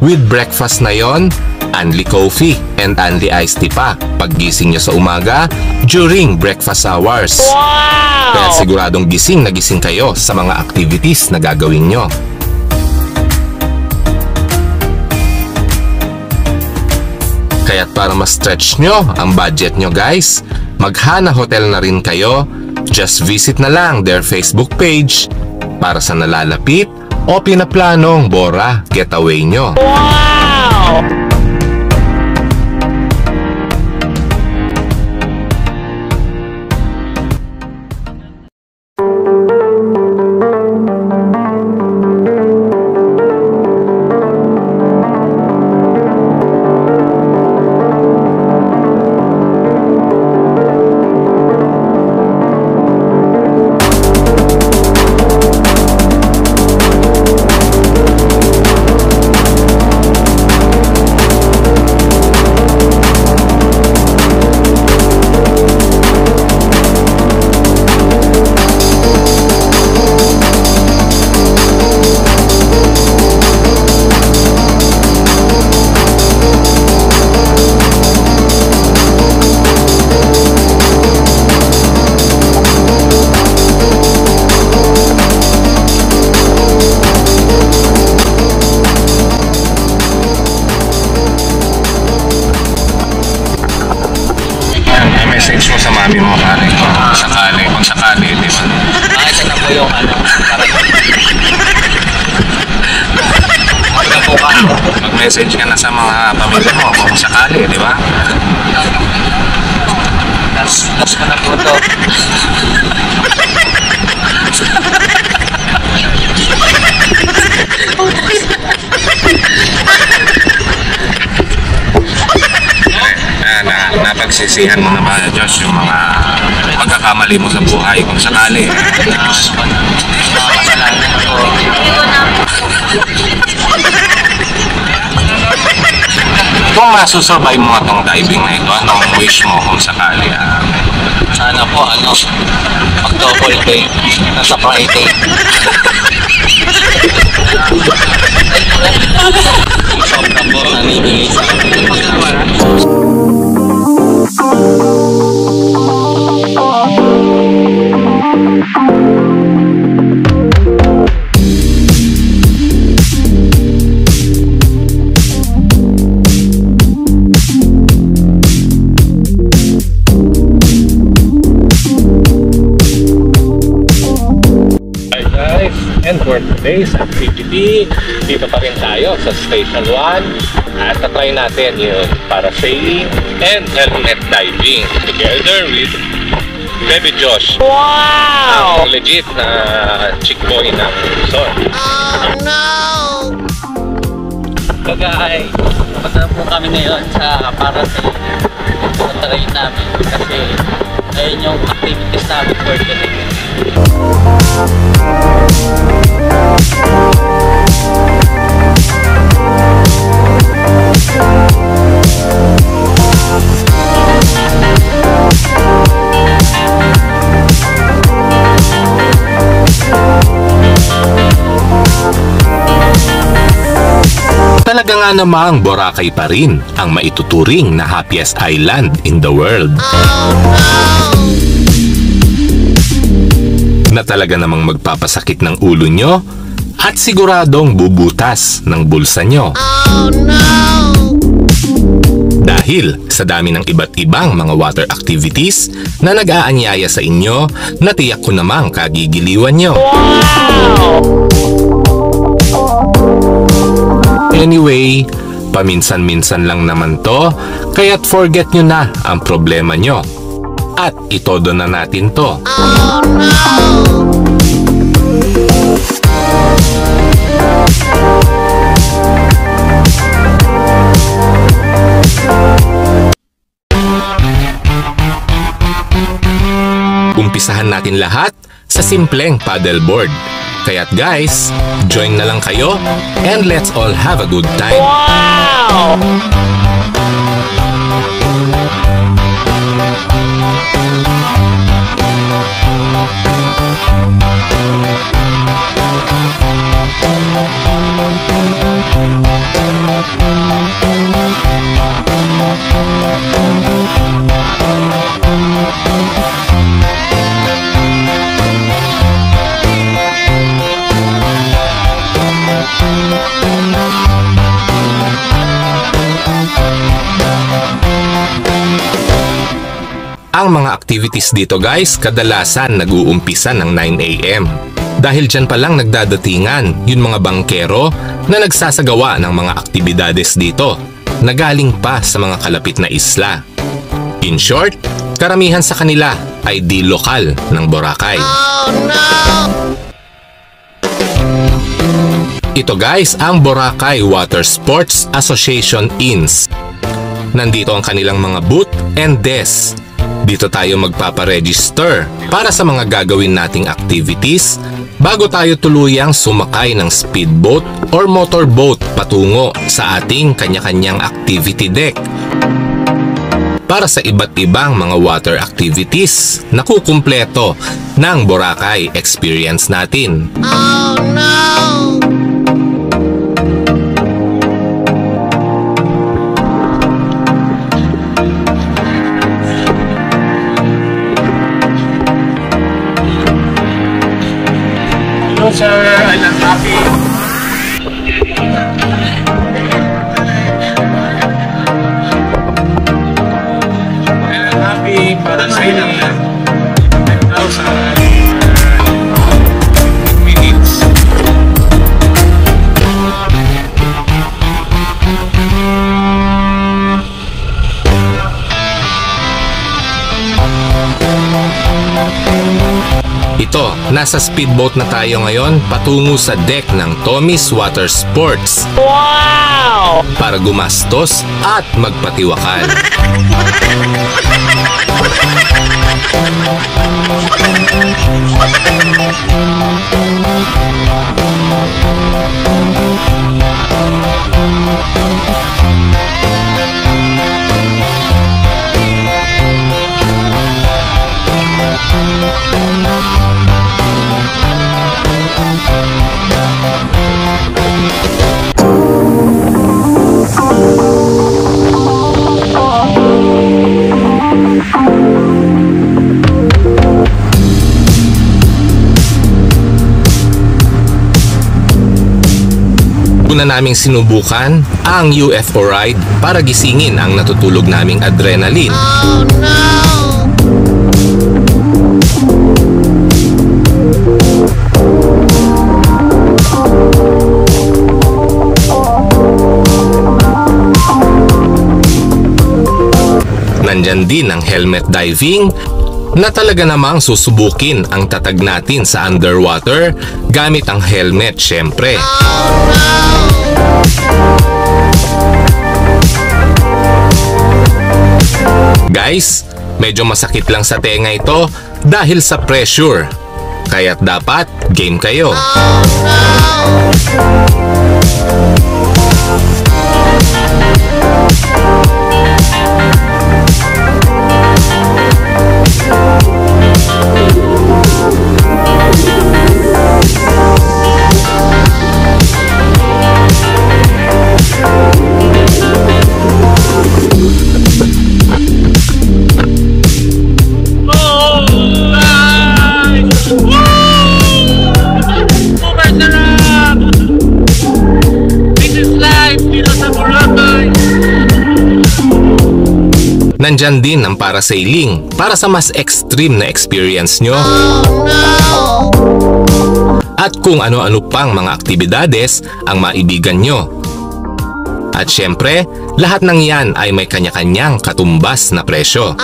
With breakfast na yon, only coffee and only iced tea pa paggising nyo sa umaga during breakfast hours. Wow! Kaya siguradong gising na gising kayo sa mga activities na gagawin nyo. Kaya't para ma-stretch nyo ang budget nyo guys, mag-Hana Hotel na rin kayo. Just visit na lang their Facebook page para sa nalalapit o pinaplanong Bora getaway nyo. Wow! kung sakali, di ba? Ito na po yung ano, Mag-message ka na sa mga pamilya mo kung sakali, di ba? last ko na po ito. Napagsisihan mo na ba, Josh, yung mga pagkakamali mo sa buhay kung sakali? Kung masusurvive mo itong diving na ito, anong wish mo kung sakali? Sana po, mag-double pay nasa Friday. Sobrang po, nanibigay sa And for today's activity, dito pa rin tayo sa Station 1 at try natin yung parasailing and helmet diving together with Baby Josh. Wow! Ang legit na chick boy ng Luzon. Oh no! So guys, punta po kami ngayon sa parasailing. Try namin kasi ayun yung activities namin for today. Talaga nga namang Boracay pa rin ang maituturing na happiest island in the world. Na talaga namang magpapasakit ng ulo nyo at siguradong bubutas ng bulsa nyo. Dahil sa dami ng iba't ibang mga water activities na nag-aanyaya sa inyo na tiyak ko namang kagigiliwan nyo. Anyway, paminsan-minsan lang naman to, kaya't forget nyo na ang problema nyo. At itodo na natin to. Umpisahan natin lahat sa simpleng paddleboard. Kaya't guys, join na lang kayo and let's all have a good time. Wow! Ang mga activities dito guys, kadalasan nag-uumpisa ng 9 AM. Dahil dyan pa lang nagdadatingan yung mga bangkero na nagsasagawa ng mga aktibidades dito na galing pa sa mga kalapit na isla. In short, karamihan sa kanila ay di lokal ng Boracay. Ito guys ang Boracay Water Sports Association INS. Nandito ang kanilang mga booth and desk. Dito tayo magpaparegister para sa mga gagawin nating activities bago tayo tuluyang sumakay ng speedboat or motorboat patungo sa ating kanya-kanyang activity deck para sa iba't ibang mga water activities na kukumpleto ng Boracay experience natin. Oh no! Hello sir, I'm happy. I'm happy para sa inyo. 10,000. Ito, nasa speedboat na tayo ngayon patungo sa deck ng Tommy's Water Sports. Wow! Para gumastos at magpatiwakal. Una naming sinubukan ang UFO ride para gisingin ang natutulog naming adrenaline. Oh no! Nandyan din ang helmet diving na talaga namang susubukin ang tatag natin sa underwater gamit ang helmet syempre. Guys, medyo masakit lang sa tenga ito dahil sa pressure. Kaya't dapat game kayo. Nandyan din ang parasailing para sa mas extreme na experience nyo. At kung ano-ano pang mga aktibidades ang maibigan nyo. At syempre, lahat ng yan ay may kanya-kanyang katumbas na presyo.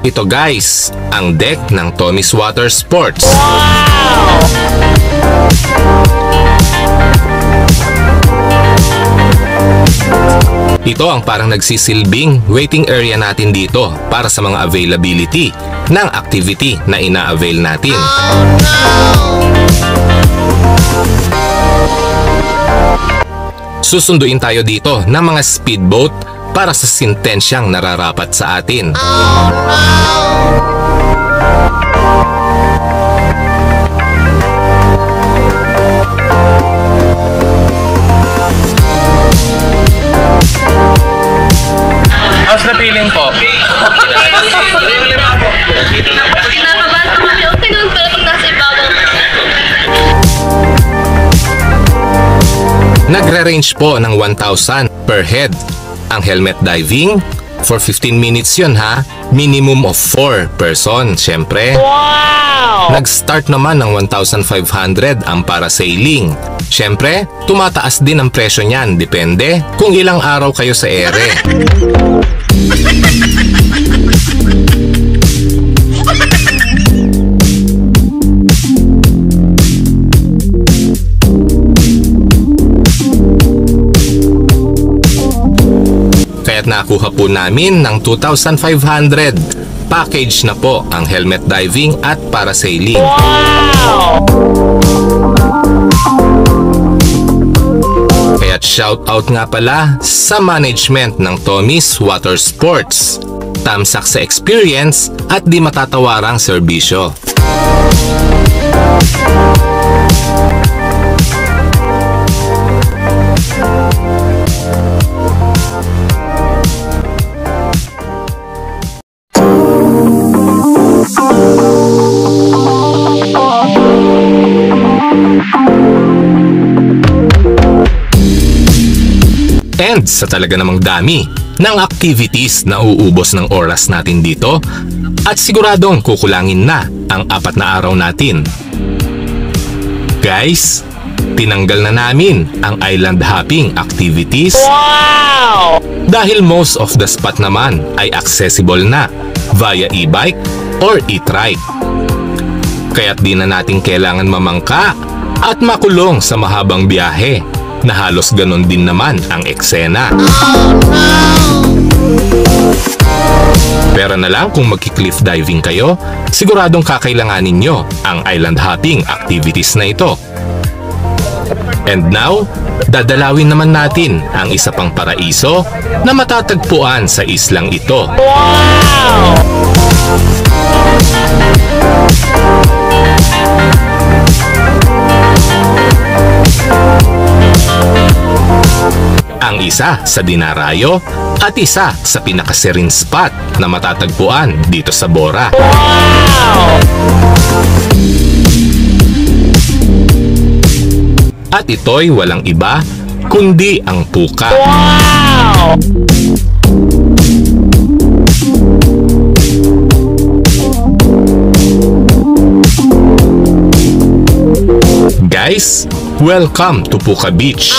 Ito guys, ang deck ng Tommy's Water Sports. Wow! Ito ang parang nagsisilbing waiting area natin dito para sa mga availability ng activity na ina-avail natin. Susunduin tayo dito ng mga speedboat para sa sentensyang nararapat sa atin. How's the feeling po? Kinakabahan pa kami. Okay naman pala pag nasa ibabaw. Nagre-range po ng 1,000 per head. Ang helmet diving, for 15 minutes yun ha. Minimum of 4 person, syempre. Wow! Nag-start naman ng 1,500 ang parasailing. Syempre, tumataas din ang presyo niyan. Depende kung ilang araw kayo sa ere. Kaya't nakuha po namin ng 2,500. Package na po ang helmet diving at parasailing. Wow! Kaya't shout out nga pala sa management ng Tommy's Water Sports. Tamsak sa experience at di matatawarang serbisyo. And sa talaga namang dami ng activities na uubos ng oras natin dito at siguradong kukulangin na ang 4 na araw natin. Guys, tinanggal na namin ang island hopping activities. Wow! Dahil most of the spot naman ay accessible na via e-bike or e-trike. Kaya't di na natin kailangan mamangka at makulong sa mahabang biyahe na halos ganon din naman ang eksena. Pero na lang kung magki-cliff diving kayo, siguradong kakailanganin nyo ang island hopping activities na ito. And now, dadalawin naman natin ang isa pang paraiso na matatagpuan sa islang ito. Wow! Ang isa sa Dinarayo at isa sa pinakaserene spot na matatagpuan dito sa Bora. Wow! At ito'y walang iba kundi ang Puka. Wow! Guys, welcome to Puka Beach.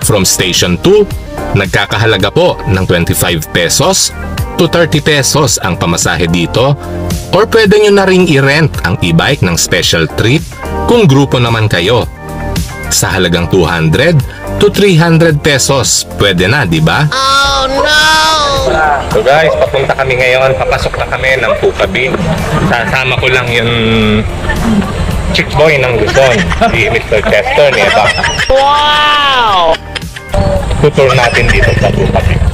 From Station 2, nagkakahalaga po ng 25 pesos to 30 pesos ang pamasahe dito, or pwede nyo na ring i-rent ang e-bike ng special trip kung grupo naman kayo. Sa halagang 200 to 300 pesos, pwede na, di ba? Oh no! So guys, papunta kami ngayon, papasok na kami ng Puka Beach. Sasama ko lang yung chick boy ng Luzon, si Mr. Chester Nieva. Wow! Tutur natin dito sa Puka Beach.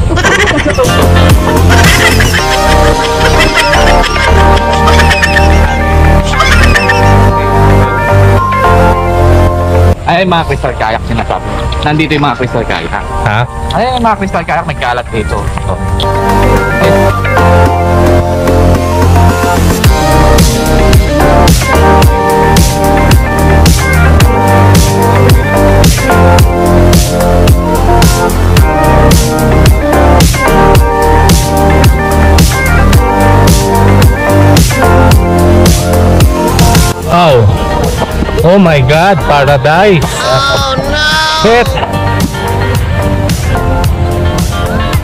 Ay, mga crystal kayak sinasabi. Nandito yung mga crystal kayak. Ha? Ay, yung mga crystal kayak nagkalat dito. Oh. Oh my God, paradise. Oh no! Shit.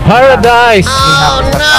Paradise. Oh no!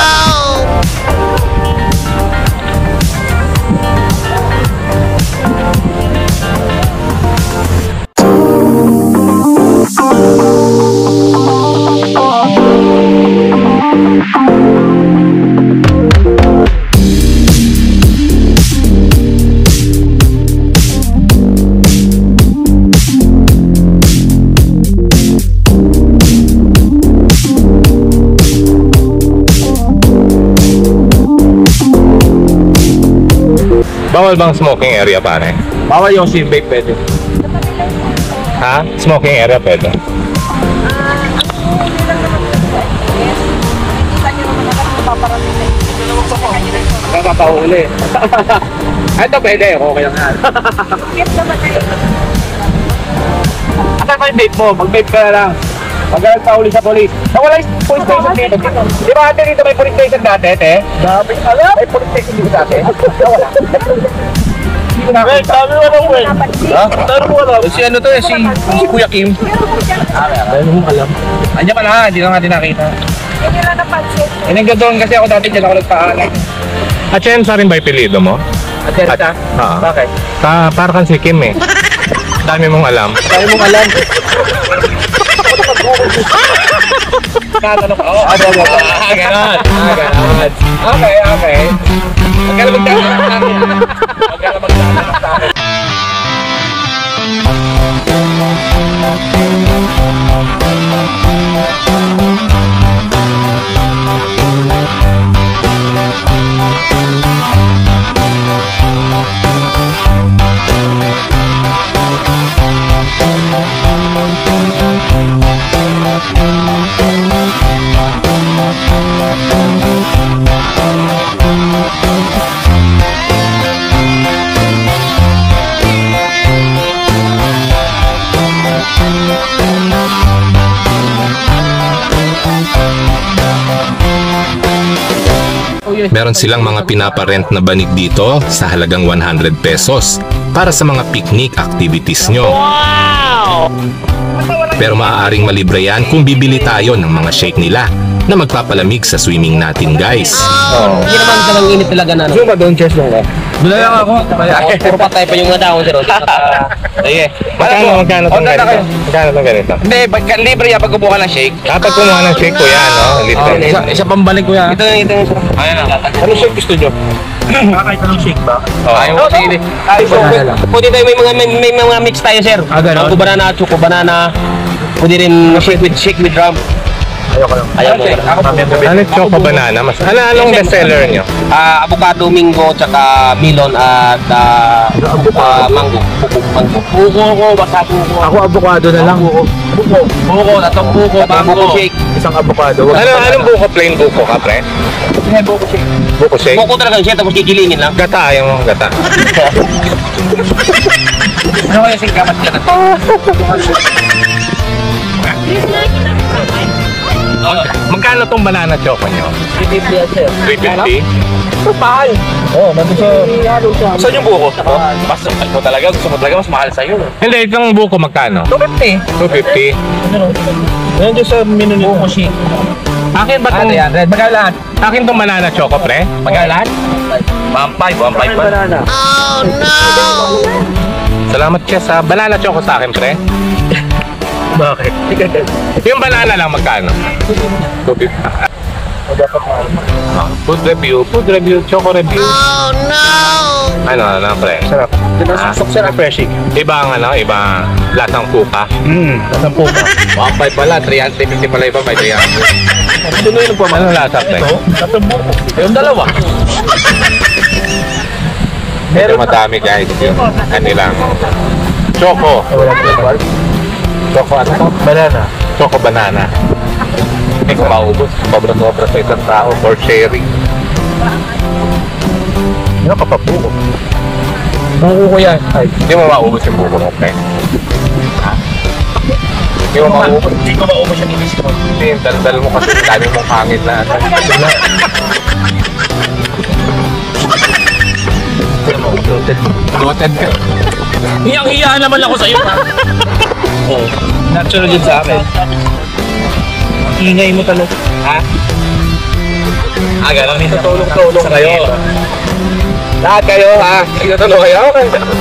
Bawal bang smoking area, pare? Bawal yung sim vape pwede. Ha? Smoking area pwede. Nakakapahuli. Ito pwede, okay lang yan. Asan pa yung vape mo? Mag-vape ka na lang. Magalang pa uli sa polis. Nawala yung police station dito. Di ba ate dito may police station dati, te? Dami. Alam? May police station dito dati. Nawala. Hindi ko nakita. Sabi mo lang, Wen. Ha? Sabi mo alam. Si ano to eh, si Kuya Kim. Ano mo alam? Andiyan ka na, hindi lang natin nakita. Hindi na napansin. Inang doon kasi ako dati dyan ako nagpaalam. Atienza rin ba ipilido mo? Atenta? Ha? Bakit? Para kang si Kim eh. Dami mong alam. Dami mong alam. Tatanong ako. Ganon. Ganon. Okay, okay. Huwag ka na magtatanong sa akin. Huwag ka na magtatanong sa akin. Meron silang mga pinaparent na banig dito sa halagang 100 pesos para sa mga picnic activities nyo. Pero maaaring malibre yan kung bibili tayo ng mga shake nila na magpapalamig sa swimming natin, guys. Hindi naman talagang init talaga na. Zoom ba doon, chest mo? Doon lang ako. Puro patay pa yung nadaon, sir. Sige. Magkano itong ganito? Magkano itong ganito? Hindi, libre yan pag kumuha ng shake. Kapag kumuha ng shake ko yan, no? Libre. Isa pambalik ko yan. Ito. Ayan na. Ano shake gusto nyo? Kakait ka ng shake ba? Ayaw mo, sige. Pwede tayo may mga mix tayo, sir. Mango banana, choco banana. Pwede rin shake with rum. Ayaw mo. Ano yung choco banana? Anong bestseller nyo? Avocado, mango, tsaka melon at mango. Mango. Buko ko, basta buko. Ako avocado na lang. Buko, tatong buko, mango. Shake. Isang avocado. Anong buko? Plain buko ka, pre? Buko shake. Buko shake? Buko talaga siya, tapos kikilingin lang. Gata, yung gata. Ano kaya singkamat ka na? Magkano tong banana choco nyo? 350? Mahal. Oo, nandun sa... Saan yung buko? Mas mo talaga, gusto mo talaga mas mahal sa'yo. Hindi, itong buko magkano? 250. 250? Nandiyo sa menu nito. Buko shake. Akin ba itong... yan, red. Magkano lahat? Akin itong banana choco, pre? Magkano lahat? 1.5 pa. Oh no! Salamat siya sa banana choco sa akin, pre. Bakit? Yung banana lang magkano? 250. Food review, choco review. Oh no! Ano, pre? Sarap. Sarap freshing. Iba ang iba lasang puka. Lasang puka. 1.5 pala, 350 pala iba, may 300. Tuloy lang po. Anong lasa, pre? Lasang buko. Yung dalawa. Medyo madami, guys. Yung kanilang choco. Choco ano to? Banana. Choco banana. Hindi ko maubos. Sobra-sobra sa isang tao for sharing. Ano ka pa buko? Buko yan. Hindi mo maubos yung buko mo, pre. Hindi mo maubos. Hindi ko maubos yung inis ko. Hindi, yung daldal mo kasi dami mong hangin na. Bloated ka. Hiyang-hiya naman ako sa'yo. Oo. Natural yun sa akin. Ingay mo talaga. Ha? Gano'n. Tulong-tulong kayo. Lahat kayo, ha? Nagtutulong kayo?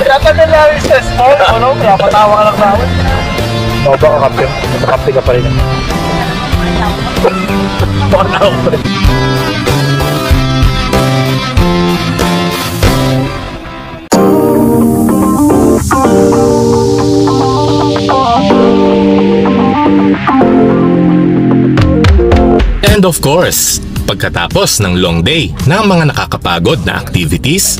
Dapat na lang yung stress mo. Ano? Napatawa ka lang naman. Oo, baka kapte. Kapte ka pa rin. Baka tao pa rin. And of course, pagkatapos ng long day ng mga nakakapagod na activities,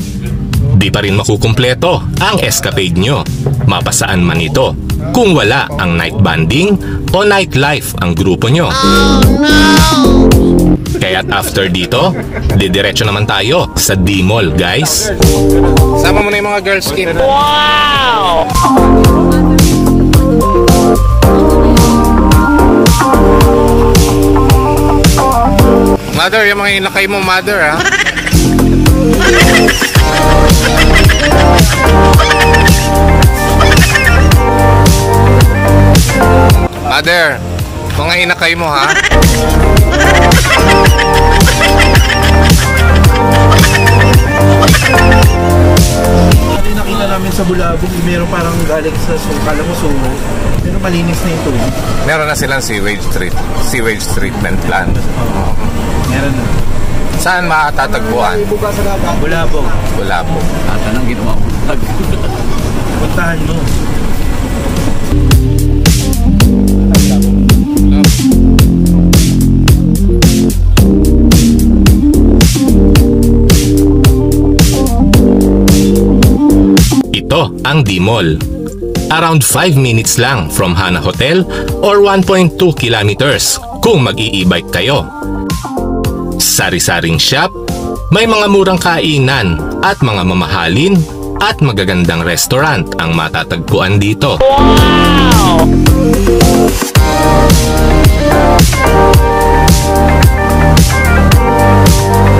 di pa rin makukumpleto ang escapade nyo, mapasaan man ito, kung wala ang night banding o nightlife ang grupo nyo. Kaya't after dito, didiretso naman tayo sa D-Mall, guys. Sama mo na yung mga girls' skin. Wow! Mother, yung mga inakay mo, mother, ha? Mother, mga inakay mo, ha? Nakita namin sa Bulabog, meron parang galing sa kala mo sumo. Pero malinis na ito. Meron na silang sewage treatment plant. Meron na. Saan matatagpuan? Bulabog. Bulabog. Anong ginawa mo? Puntahan mo. Ito ang D-Mall. Around 5 minutes lang from Hana Hotel or 1.2 kilometers kung mag-i-e-bike kayo. Sari-saring shop, may mga murang kainan at mga mamahalin at magagandang restaurant ang matatagpuan dito. Wow!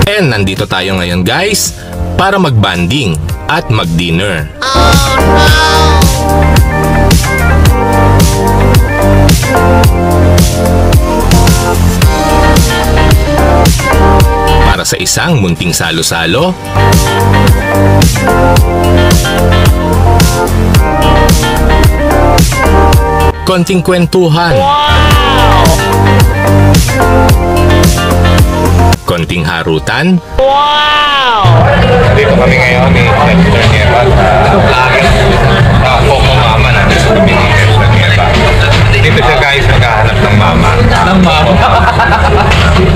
And nandito tayo ngayon guys para mag-banding at mag-dinner. Para sa isang munting salo-salo, konting kwentuhan, konting harutan, Dito kami ngayon ni Chester Nieva sa vlogger sa Coco Mama na dito kami ni Chester Nieva. Dito siya guys maghahanap ng mama. Ng mama.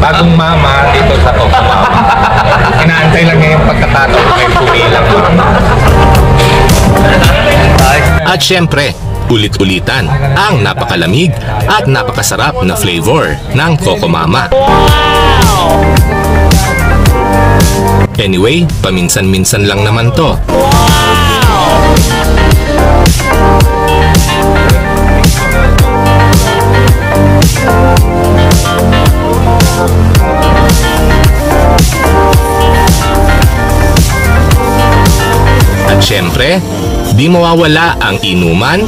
Bagong mama dito sa Coco Mama. Inaantay lang niya yung pagkataon may pumilang mama. at syempre, ulit-ulitan ang napakalamig at napakasarap na flavor ng Coco Mama. Anyway, paminsan-minsan lang naman to. At syempre, di mawawala ang inuman,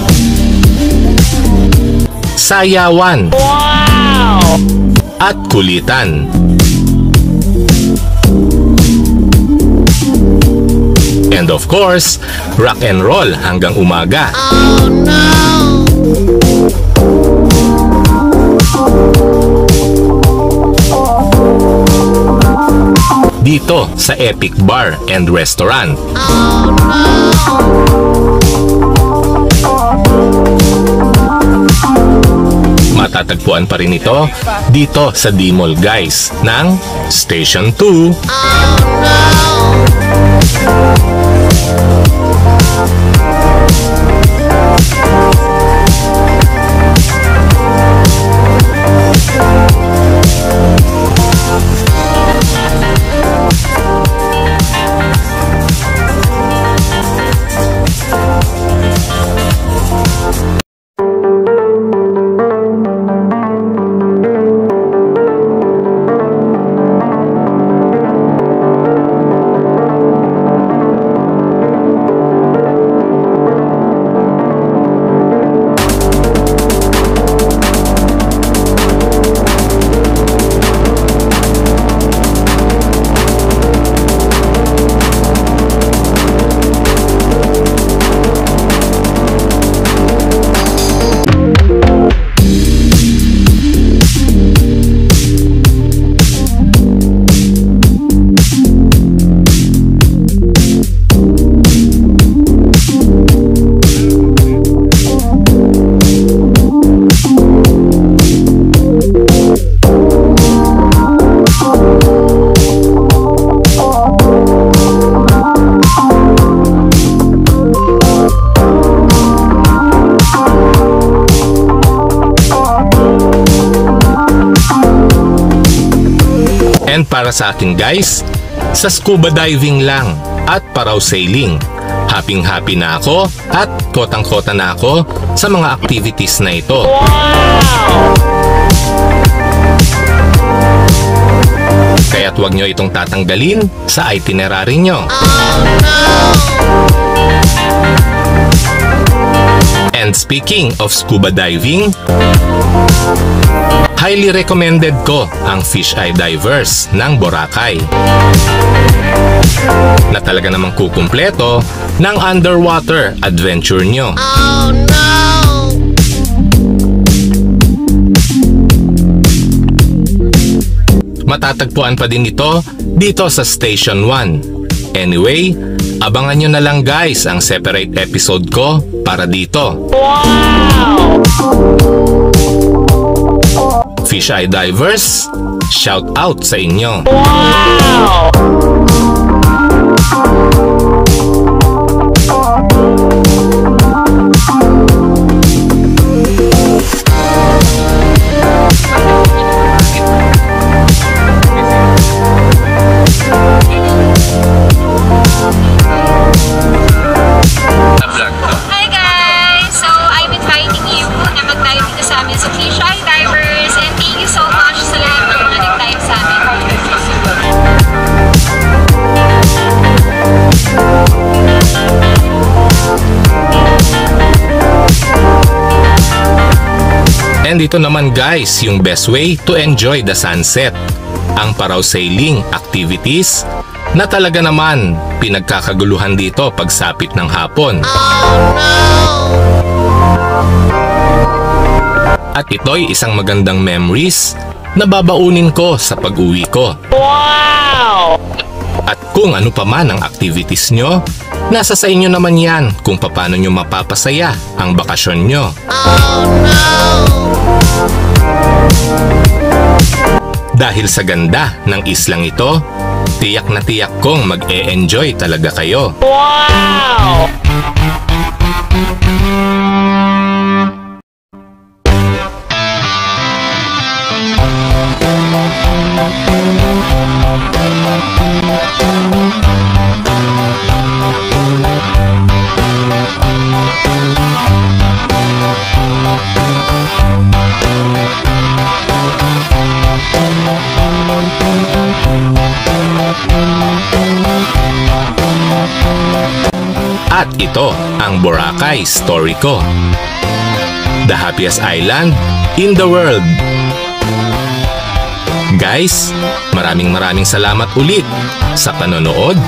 sayawan, at kulitan. And of course, rock and roll hanggang umaga. Dito sa Epic Bar and Restaurant. Matatagpuan pa rin ito dito sa D-Mall guys ng Station 2. And para sa akin guys, sa scuba diving lang at paraw-sailing, happy na ako at kotang-kota na ako sa mga activities na ito. Kaya't huwag nyo itong tatanggalin sa itinerary nyo. And speaking of scuba diving, highly recommended ko ang Fish Eye Divers ng Boracay na talaga namang kukumpleto ng underwater adventure nyo. Matatagpuan pa din ito dito sa Station 1. Anyway, abangan nyo na lang guys ang separate episode ko para dito. Fish Eye Divers, shout out sa inyo. Hi guys! So I'm inviting you na mag-dive dito sa amin sa Fish Eye Divers, and thank you so much sa lahat ng mga nag-dive sa amin. And ito naman guys, yung best way to enjoy the sunset. Ang parasailing activities na talaga naman pinagkakaguluhan dito pagsapit ng hapon. At ito'y isang magandang memories na babaunin ko sa pag-uwi ko. Wow! At kung ano pa man ang activities nyo, nasa sa inyo naman yan kung paano nyo mapapasaya ang bakasyon nyo. Dahil sa ganda ng islang ito, tiyak na tiyak kong mag-e-enjoy talaga kayo. Wow! At ito ang Boracay story ko. The happiest island in the world. Guys, maraming salamat ulit sa panonood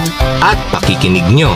at pakikinig nyo.